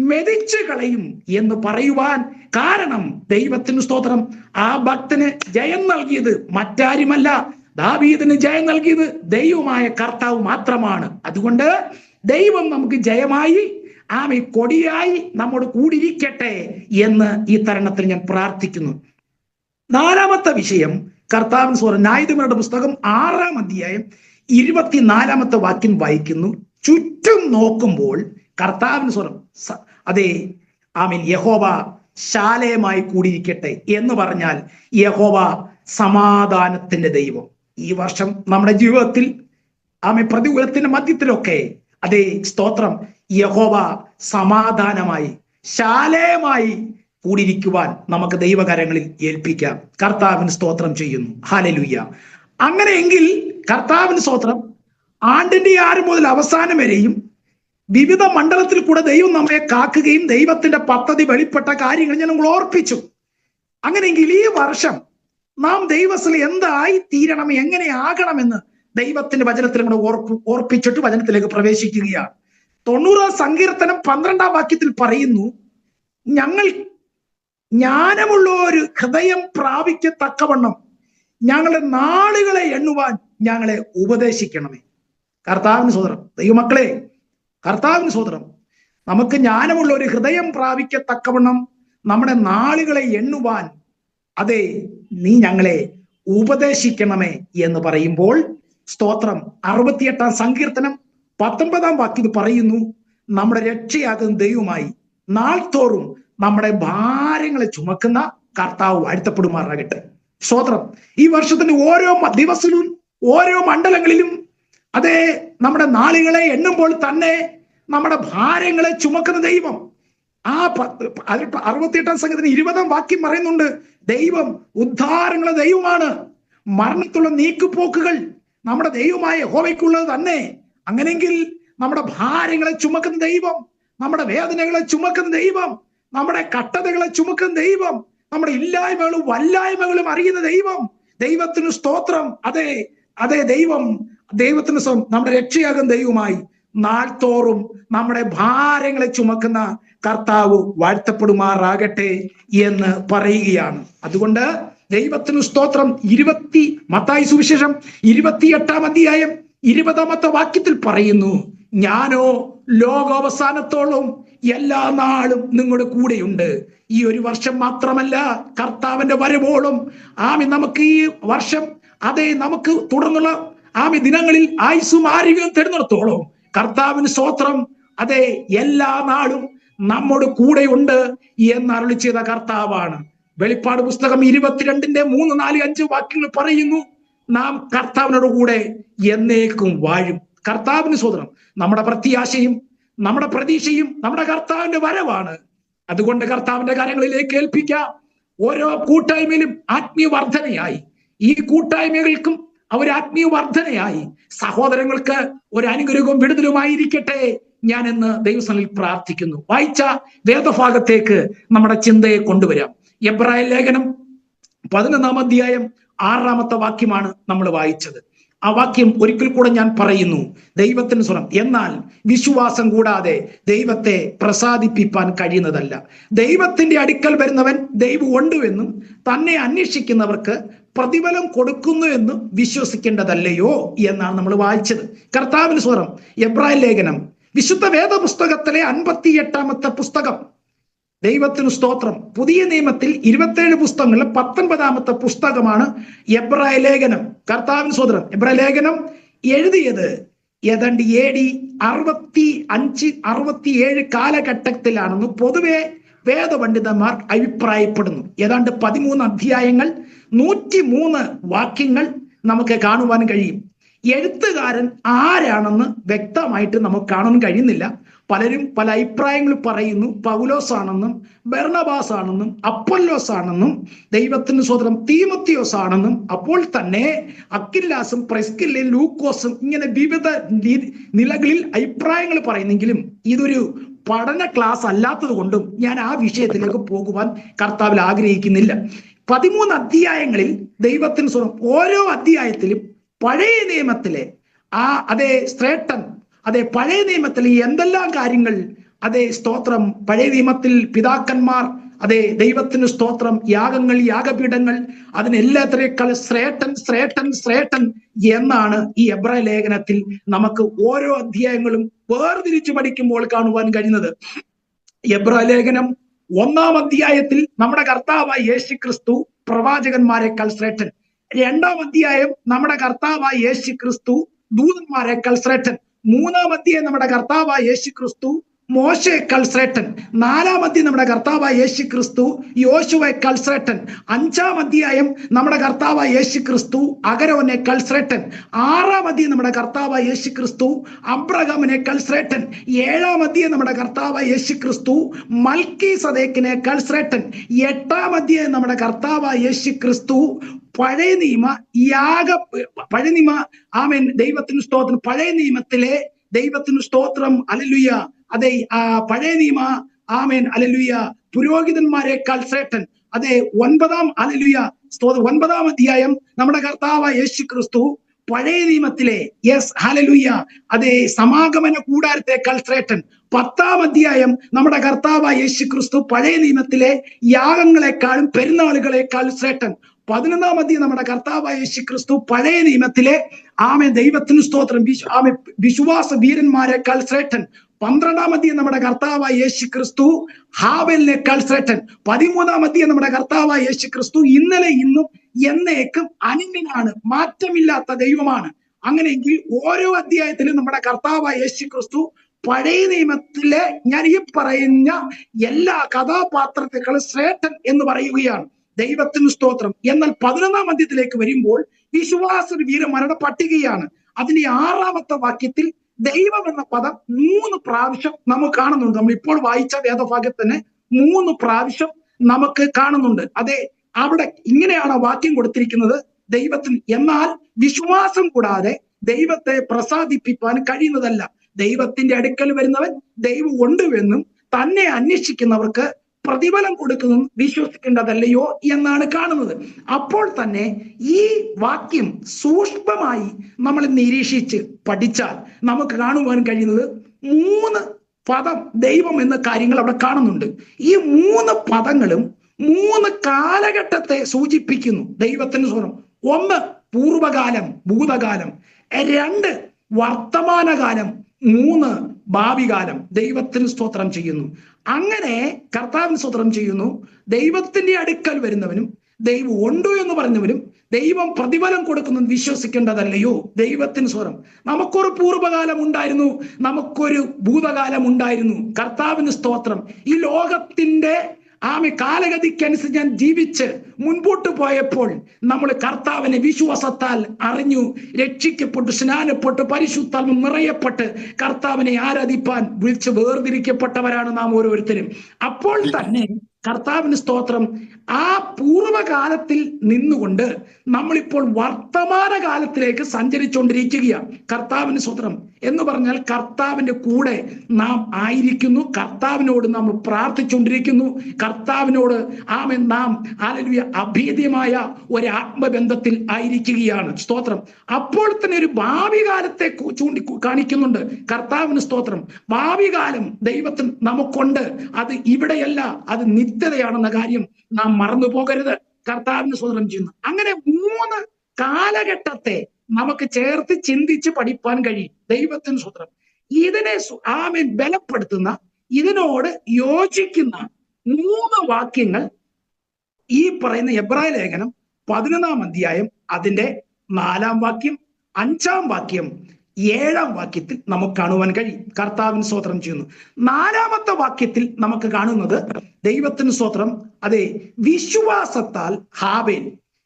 Speaker 2: മെതിച്ചു കളയും എന്ന് പറയുവാൻ കാരണം ദൈവത്തിന് സ്തോത്രം. ആ ഭക്തന് ജയം നൽകിയത് മറ്റാരുമല്ല, ദാവീദിന് ജയം നൽകിയത് ദൈവമായ കർത്താവ് മാത്രമാണ്. അതുകൊണ്ട് ദൈവം നമുക്ക് ജയമായി ആമേ കൊടിയായി നമ്മോട് കൂടിയിരിക്കട്ടെ എന്ന് ഈ തരുണത്തിൽ ഞാൻ പ്രാർത്ഥിക്കുന്നു. നാലാമത്തെ വിഷയം കർത്താവിന് സ്തോത്രം. ന്യായാധിപന്മാരുടെ പുസ്തകം 6-ാം അധ്യായം 24-ാമത്തെ വാക്യം വായിക്കുന്നു. ചുറ്റും നോക്കുമ്പോൾ കർത്താവിന് സ്തോത്രം. ആമീൻ. യഹോവ ശാലയമായി കൂടിയിരിക്കട്ടെ എന്ന് പറഞ്ഞാൽ യഹോവ സമാധാനത്തിന്റെ ദൈവം. ഈ വർഷം നമ്മുടെ ജീവിതത്തിൽ പ്രതികൂലത്തിന്റെ മധ്യത്തിലൊക്കെ സ്തോത്രം, യഹോവ സമാധാനമായി ശാലയമായി കൂടിയിരിക്കുവാൻ നമുക്ക് ദൈവകരങ്ങളിൽ ഏൽപ്പിക്കാം. കർത്താവിന് സ്തോത്രം ചെയ്യുന്നു. ഹല്ലേലൂയ. അങ്ങനെയെങ്കിൽ കർത്താവിന് സ്തോത്രം. ആണ്ടിന്റെ ആരംഭം മുതൽ അവസാനം വരെയും വിവിധ മണ്ഡലത്തിൽ കൂടെ ദൈവം നമ്മെ കാക്കുകയും ദൈവത്തിന്റെ പദ്ധതി വെളിപ്പെട്ട കാര്യങ്ങൾ ഞാൻ നമ്മൾ ഓർപ്പിച്ചു. അങ്ങനെയെങ്കിൽ ഈ വർഷം നാം ദൈവത്തിൽ എന്തായി തീരണം, എങ്ങനെ ആകണമെന്ന് ദൈവത്തിന്റെ വചനത്തിൽ കൂടെ ഓർപ്പിച്ചിട്ട് വചനത്തിലേക്ക് പ്രവേശിക്കുകയാണ്. 90 സങ്കീർത്തനം 12 വാക്യത്തിൽ പറയുന്നു, ഞങ്ങൾ ജ്ഞാനമുള്ള ഒരു ഹൃദയം പ്രാപിക്കത്തക്കവണ്ണം ഞങ്ങളുടെ നാളുകളെ എണ്ണുവാൻ ഞങ്ങളെ ഉപദേശിക്കണമേ. കർത്താവിന് സ്വതന്ത്രം. ദൈവമക്കളെ, കർത്താവിന് സ്വതന്ത്രം. നമുക്ക് ജ്ഞാനമുള്ള ഒരു ഹൃദയം പ്രാപിക്കത്തക്കവണ്ണം നമ്മുടെ നാളുകളെ എണ്ണുവാൻ അതെ നീ ഞങ്ങളെ ഉപദേശിക്കണമേ എന്ന് പറയുമ്പോൾ, സ്തോത്രം, 68 സങ്കീർത്തനം 19 വാക്യം പറയുന്നു, നമ്മുടെ രക്ഷയാകുന്ന ദൈവമായി നാൾതോറും നമ്മുടെ ഭാരങ്ങളെ ചുമക്കുന്ന കർത്താവ് വാഴ്ത്തപ്പെടുമാറാകട്ടെ. സ്തോത്രം. ഈ വർഷത്തിന്റെ ഓരോ ദിവസവും ഓരോ മണ്ഡലങ്ങളിലും അതെ നമ്മുടെ നാളുകളെ എണ്ണുമ്പോൾ തന്നെ നമ്മുടെ ഭാരങ്ങളെ ചുമക്കുന്ന ദൈവം. ആ 68 സംഘത്തിന് 20 വാക്യം പറയുന്നുണ്ട്, ദൈവം ഉദ്ധാരങ്ങളുടെ ദൈവമാണ്. മരണത്തുള്ള നീക്കുപോക്കുകൾ നമ്മുടെ ദൈവമായ യഹോവയ്ക്കുള്ളത് തന്നെ. അങ്ങനെങ്കിൽ നമ്മുടെ ഭാരങ്ങളെ ചുമക്കുന്ന ദൈവം, നമ്മുടെ വേദനകളെ ചുമക്കുന്ന ദൈവം, നമ്മുടെ കട്ടതകളെ ചുമക്കുന്ന ദൈവം, നമ്മുടെ ഇല്ലായ്മകളും വല്ലായ്മകളും അറിയുന്ന ദൈവം. ദൈവത്തിന് സ്തോത്രം. അതെ അതെ ദൈവത്തിന് നമ്മുടെ രക്ഷയാകുന്ന ദൈവമായി നാൾതോറും നമ്മുടെ ഭാരങ്ങളെ ചുമക്കുന്ന കർത്താവ് വാഴ്ത്തപ്പെടുമാറാകട്ടെ എന്ന് പറയുകയാണ്. അതുകൊണ്ട് ദൈവത്തിന് സ്തോത്രം. മത്തായി സുവിശേഷം 28 അധ്യായം 20 വാക്യത്തിൽ പറയുന്നു, ഞാനോ ലോകാവസാനത്തോളം എല്ലാ നാളും നിങ്ങളുടെ കൂടെയുണ്ട്. ഈ ഒരു വർഷം മാത്രമല്ല, കർത്താവിന്റെ വരവോളം നമുക്ക് ഈ വർഷം അതെ നമുക്ക് തുടർന്നുള്ള ദിനങ്ങളിൽ ആയുസ്സും ആരോഗ്യവും തരുന്നിടത്തോളം കർത്താവിന് സ്തോത്രം. അതെ എല്ലാ നാളും നമ്മോട് കൂടെയുണ്ട് എന്ന് അരുളി ചെയ്ത കർത്താവാണ്. വെളിപ്പാട് പുസ്തകം 22-ന്റെ 3, 4, 5 വാക്യങ്ങൾ പറയുന്നു, നാം കർത്താവിനോട് കൂടെ എന്നേക്കും വാഴും. കർത്താവിന് സ്തോത്രം. നമ്മുടെ പ്രത്യാശയും നമ്മുടെ പ്രതീക്ഷയും നമ്മുടെ കർത്താവിന്റെ വരവാണ്. അതുകൊണ്ട് കർത്താവിന്റെ കാര്യങ്ങളിലേക്ക് ഏൽപ്പിക്കാം. ഓരോ കൂട്ടായ്മയിലും ആത്മീയ വർധനയായി, ഈ കൂട്ടായ്മകൾക്കും അവർ ആത്മീയ വർധനയായി സഹോദരങ്ങൾക്ക് ഒരു അനുഗ്രഹവും വിടുതലുമായിരിക്കട്ടെ ഞാൻ എന്ന് ദൈവസന്നിധിയിൽ പ്രാർത്ഥിക്കുന്നു. വായിച്ച വേദഭാഗത്തേക്ക് നമ്മുടെ ചിന്തയെ കൊണ്ടുവരാം. എബ്രായ ലേഖനം 11 അധ്യായം 6 വാക്യമാണ് നമ്മൾ വായിച്ചത്. ആ വാക്യം ഒരിക്കൽ കൂടെ ഞാൻ പറയുന്നു, ദൈവത്തിന് സ്വരം. എന്നാൽ വിശ്വാസം കൂടാതെ ദൈവത്തെ പ്രസാദിപ്പിക്കാൻ കഴിയുന്നതല്ല. ദൈവത്തിന്റെ അടുക്കൽ വരുന്നവൻ ദൈവം ഉണ്ടുവെന്നും തന്നെ അന്വേഷിക്കുന്നവർക്ക് പ്രതിഫലം കൊടുക്കുന്നു എന്ന് വിശ്വസിക്കേണ്ടതല്ലയോ എന്നാണ് നമ്മൾ വായിച്ചത്. കർത്താവിന് സ്വരം. എബ്രായ ലേഖനം വിശുദ്ധ വേദപുസ്തകത്തിലെ 58 പുസ്തകം. ദൈവത്തിന് സ്തോത്രം. പുതിയ നിയമത്തിൽ 27 പുസ്തകങ്ങളിൽ 19 പുസ്തകമാണ് എബ്രായ ലേഖനം. കർത്താവിന് സ്തോത്രം. എബ്രായ ലേഖനം എഴുതിയത് ഏതാണ്ട് AD 65-67 കാലഘട്ടത്തിലാണെന്ന് പൊതുവെ വേദപണ്ഡിതന്മാർ അഭിപ്രായപ്പെടുന്നു. ഏതാണ്ട് 13 അധ്യായങ്ങൾ 103 വാക്യങ്ങൾ നമുക്ക് കാണുവാൻ കഴിയും. എഴുത്തുകാരൻ ആരാണെന്ന് വ്യക്തമായിട്ട് നമുക്ക് കാണാൻ കഴിയുന്നില്ല. പലരും പല അഭിപ്രായങ്ങൾ പറയുന്നു. പൗലോസ് ആണെന്നും ബർണബാസ് ആണെന്നും അപ്പൊല്ലോസ് ആണെന്നും ദൈവത്തിന് സ്വതന്ത്രം തീമോത്തിയോസ് ആണെന്നും അപ്പോൾ തന്നെ അക്കില്ലാസും പ്രിസ്കില്ലയും ലൂക്കോസും ഇങ്ങനെ വിവിധ നിലകളിൽ അഭിപ്രായങ്ങൾ പറയുന്നെങ്കിലും ഇതൊരു പഠന ക്ലാസ് അല്ലാത്തത് കൊണ്ടും ഞാൻ ആ വിഷയത്തിലേക്ക് പോകുവാൻ കർത്താവിൽ ആഗ്രഹിക്കുന്നില്ല. 13 അധ്യായങ്ങളിൽ ദൈവത്തിന് സ്വന്തം ഓരോ അധ്യായത്തിലും പഴയ നിയമത്തിലെ അതേ ശ്രേഷ്ഠൻ പഴയ നിയമത്തിൽ എന്തെല്ലാം കാര്യങ്ങൾ സ്തോത്രം പഴയ നിയമത്തിൽ പിതാക്കന്മാർ ദൈവത്തിന് സ്തോത്രം യാഗങ്ങൾ യാഗപീഠങ്ങൾ അതിനെല്ലാത്തിനേക്കാൾ ശ്രേഷ്ഠൻ എന്നാണ് ഈ എബ്രായ ലേഖനത്തിൽ നമുക്ക് ഓരോ അധ്യായങ്ങളും വേർതിരിച്ചു പഠിക്കുമ്പോൾ കാണുവാൻ കഴിയുന്നത്. എബ്രായ ലേഖനം 1 അധ്യായത്തിൽ നമ്മുടെ കർത്താവായ യേശുക്രിസ്തു പ്രവാചകന്മാരെക്കാൾ ശ്രേഷ്ഠൻ. 2 അധ്യായം നമ്മുടെ കർത്താവായ യേശുക്രിസ്തു ദൂതന്മാരെക്കാൾ ശ്രേഷ്ഠൻ. 3 അധ്യായം നമ്മുടെ കർത്താവായ യേശുക്രിസ്തു മോശയേക്കാൾ ശ്രേഷ്ഠൻ. 4 അധ്യായം നമ്മുടെ കർത്താവായ യേശുക്രിസ്തു യോശുവയേക്കാൾ ശ്രേഷ്ഠൻ. 5 അധ്യായം നമ്മുടെ കർത്താവായ യേശുക്രിസ്തു അഹരോനേക്കാൾ ശ്രേഷ്ഠൻ. 6 അധ്യായം നമ്മുടെ കർത്താവായ യേശുക്രിസ്തു അബ്രഹാമിനേക്കാൾ ശ്രേഷ്ഠൻ. 7 അധ്യായം നമ്മുടെ കർത്താവായ യേശുക്രിസ്തു മൽക്കീസദേക്കിനേക്കാൾ ശ്രേഷ്ഠൻ. 8 അധ്യായം നമ്മുടെ കർത്താവായ യേശുക്രിസ്തു പഴയ നിയമ ആമേൻ ദൈവത്തിന് സ്തോത്രം. പഴയ നിയമത്തിലെ ദൈവത്തിന് സ്തോത്രം ഹല്ലേലൂയ. പഴയ നിയമ ആമേൻ ഹല്ലേലൂയ പുരോഹിതന്മാരെക്കാൾ ശ്രേഷ്ഠൻ. അതെ 9-ാം ഹല്ലേലൂയ 9-ാം അധ്യായം നമ്മുടെ കർത്താവായ യേശു ക്രിസ്തു പഴയ നിയമത്തിലെ ഹല്ലേലൂയ അതെ സമാഗമന കൂടാരത്തെക്കാൾ ശ്രേഷ്ഠൻ. 10-ാം അധ്യായം നമ്മുടെ കർത്താവായ യേശു ക്രിസ്തു പഴയ നിയമത്തിലെ യാഗങ്ങളെക്കാളും പെരുന്നാളുകളെക്കാൾ ശ്രേഷ്ഠൻ. 11-ാം അധ്യായം നമ്മുടെ കർത്താവായ യേശു ക്രിസ്തു പഴയ നിയമത്തിലെ ദൈവത്തിന് സ്തോത്രം വിശ്വാസ വീരന്മാരെക്കാൾ ശ്രേഷ്ഠൻ. 12-ാം അധ്യായം നമ്മുടെ കർത്താവായ യേശു ക്രിസ്തു ഹാബേലിനേക്കാൾ ശ്രേഷ്ഠൻ. 13-ാം അധ്യായം നമ്മുടെ കർത്താവായ യേശു ക്രിസ്തു ഇന്നലെ ഇന്നും എന്നേക്കും അനന്യനാണ്, മാറ്റമില്ലാത്ത ദൈവമാണ്. അങ്ങനെയെങ്കിൽ ഓരോ അധ്യായത്തിലും നമ്മുടെ കർത്താവായ യേശു ക്രിസ്തു പഴയ നിയമത്തിലെ ഞാൻ ഈ പറയുന്ന എല്ലാ കഥാപാത്രത്തെക്കാളും ശ്രേഷ്ഠൻ എന്ന് പറയുകയാണ്. ദൈവത്തിന് സ്തോത്രം. എന്നാൽ 11-ാം അധ്യായത്തിലേക്ക് വരുമ്പോൾ വിശ്വാസ വീരന്മാരുടെ പട്ടികയാണ്. അതിന്റെ 6-ാമത്തെ വാക്യത്തിൽ ദൈവം എന്ന പദം 3 പ്രാവശ്യം നമുക്ക് കാണുന്നുണ്ട്. നമ്മൾ ഇപ്പോൾ വായിച്ച വേദഭാഗത്ത് തന്നെ 3 പ്രാവശ്യം നമുക്ക് കാണുന്നുണ്ട്. അതെ, അവിടെ ഇങ്ങനെയാണ് വാക്യം കൊടുത്തിരിക്കുന്നത് ദൈവത്തിന്. എന്നാൽ വിശ്വാസം കൂടാതെ ദൈവത്തെ പ്രസാദിപ്പിക്കാൻ കഴിയുന്നതല്ല. ദൈവത്തിന്റെ അടുക്കൽ വരുന്നവൻ ദൈവം ഉണ്ടുവെന്നും തന്നെ അന്വേഷിക്കുന്നവർക്ക് പ്രതിഫലം കൊടുക്കുന്നു വിശ്വസിക്കേണ്ടതല്ലയോ എന്നാണ് കാണുന്നത്. അപ്പോൾ തന്നെ ഈ വാക്യം സൂക്ഷ്മമായി നമ്മൾ നിരീക്ഷിച്ച് പഠിച്ചാൽ നമുക്ക് കാണുവാൻ കഴിയുന്നത് 3 പദം ദൈവം എന്ന കാര്യങ്ങൾ അവിടെ കാണുന്നുണ്ട്. ഈ 3 പദങ്ങളും 3 കാലഘട്ടത്തെ സൂചിപ്പിക്കുന്നു. ദൈവത്തിന് സ്വരം. 1 പൂർവകാലം ഭൂതകാലം, 2 വർത്തമാനകാലം, 3 ഭാവികാലം. ദൈവത്തിന് സ്തോത്രം ചെയ്യുന്നു. അങ്ങനെ കർത്താവിന് സ്തോത്രം ചെയ്യുന്നു. ദൈവത്തിന്റെ അടുക്കൽ വരുന്നവനും ദൈവം ഉണ്ടോ എന്ന് പറഞ്ഞവനും ദൈവം പ്രതിഫലം കൊടുക്കുന്നു വിശ്വസിക്കേണ്ടതല്ലയോ? ദൈവത്തിന് സ്വരം. നമുക്കൊരു പൂർവ്വകാലം ഉണ്ടായിരുന്നു, നമുക്കൊരു ഭൂതകാലം ഉണ്ടായിരുന്നു. കർത്താവിന് സ്തോത്രം. ഈ ലോകത്തിന്റെ കാലഗതിക്കനുസരിച്ച് ഞാൻ ജീവിച്ച് മുൻപോട്ട് പോയപ്പോൾ നമ്മൾ കർത്താവിനെ വിശ്വാസത്താൽ അറിഞ്ഞു, രക്ഷിക്കപ്പെട്ടു, സ്നാനപ്പെട്ടു, പരിശുദ്ധാത്മ നിറയപ്പെട്ട് കർത്താവിനെ ആരാധിപ്പാൻ വിളിച്ച് വേർതിരിക്കപ്പെട്ടവരാണ് നാം ഓരോരുത്തരും. അപ്പോൾ തന്നെ കർത്താവിന് സ്തോത്രം. ആ പൂർവ്വകാലത്തിൽ നിന്നുകൊണ്ട് നമ്മളിപ്പോൾ വർത്തമാന കാലത്തിലേക്ക് സഞ്ചരിച്ചുകൊണ്ടിരിക്കുകയാണ്. കർത്താവിന് സ്തോത്രം എന്ന് പറഞ്ഞാൽ കർത്താവിന്റെ കൂടെ നാം ആയിരിക്കുന്നു. കർത്താവിനോട് നമ്മൾ പ്രാർത്ഥിച്ചുകൊണ്ടിരിക്കുന്നു. കർത്താവിനോട് നാം അഭേദ്യമായ ഒരു ആത്മബന്ധത്തിൽ ആയിരിക്കുകയാണ്. സ്തോത്രം. അപ്പോൾ തന്നെ ഒരു ഭാവി കാലത്തെ കാണിക്കുന്നുണ്ട്. കർത്താവിന് സ്തോത്രം. ഭാവി കാലം ദൈവത്തിന് നമുക്കുണ്ട്. അത് ഇവിടെയല്ല, അത് നിത്യതയാണെന്ന കാര്യം നാം മറന്നു പോകരുത്. കർത്താവിന് സ്തോത്രം ചെയ്യുന്നു. അങ്ങനെ 3 കാലഘട്ടത്തെ നമുക്ക് ചേർത്ത് ചിന്തിച്ച് പഠിപ്പാൻ കഴിയും. ദൈവത്തിന് സ്തോത്രം. ഇതിനെ ബലപ്പെടുത്തുന്ന, ഇതിനോട് യോജിക്കുന്ന 3 വാക്യങ്ങൾ ഈ പറയുന്ന എബ്രായ ലേഖനം 11-ാം അധ്യായം അതിന്റെ 4-ാം വാക്യം, 5-ാം വാക്യം, 7-ാം വാക്യത്തിൽ നമുക്ക് കാണുവാൻ കഴിയും. കർത്താവിന് സ്തോത്രം ചെയ്യുന്നു. 4-ാമത്തെ വാക്യത്തിൽ നമുക്ക് കാണുന്നത് ദൈവത്തിന് സ്തോത്രം. അതെ, വിശ്വാസത്താൽ ഹാബേൽ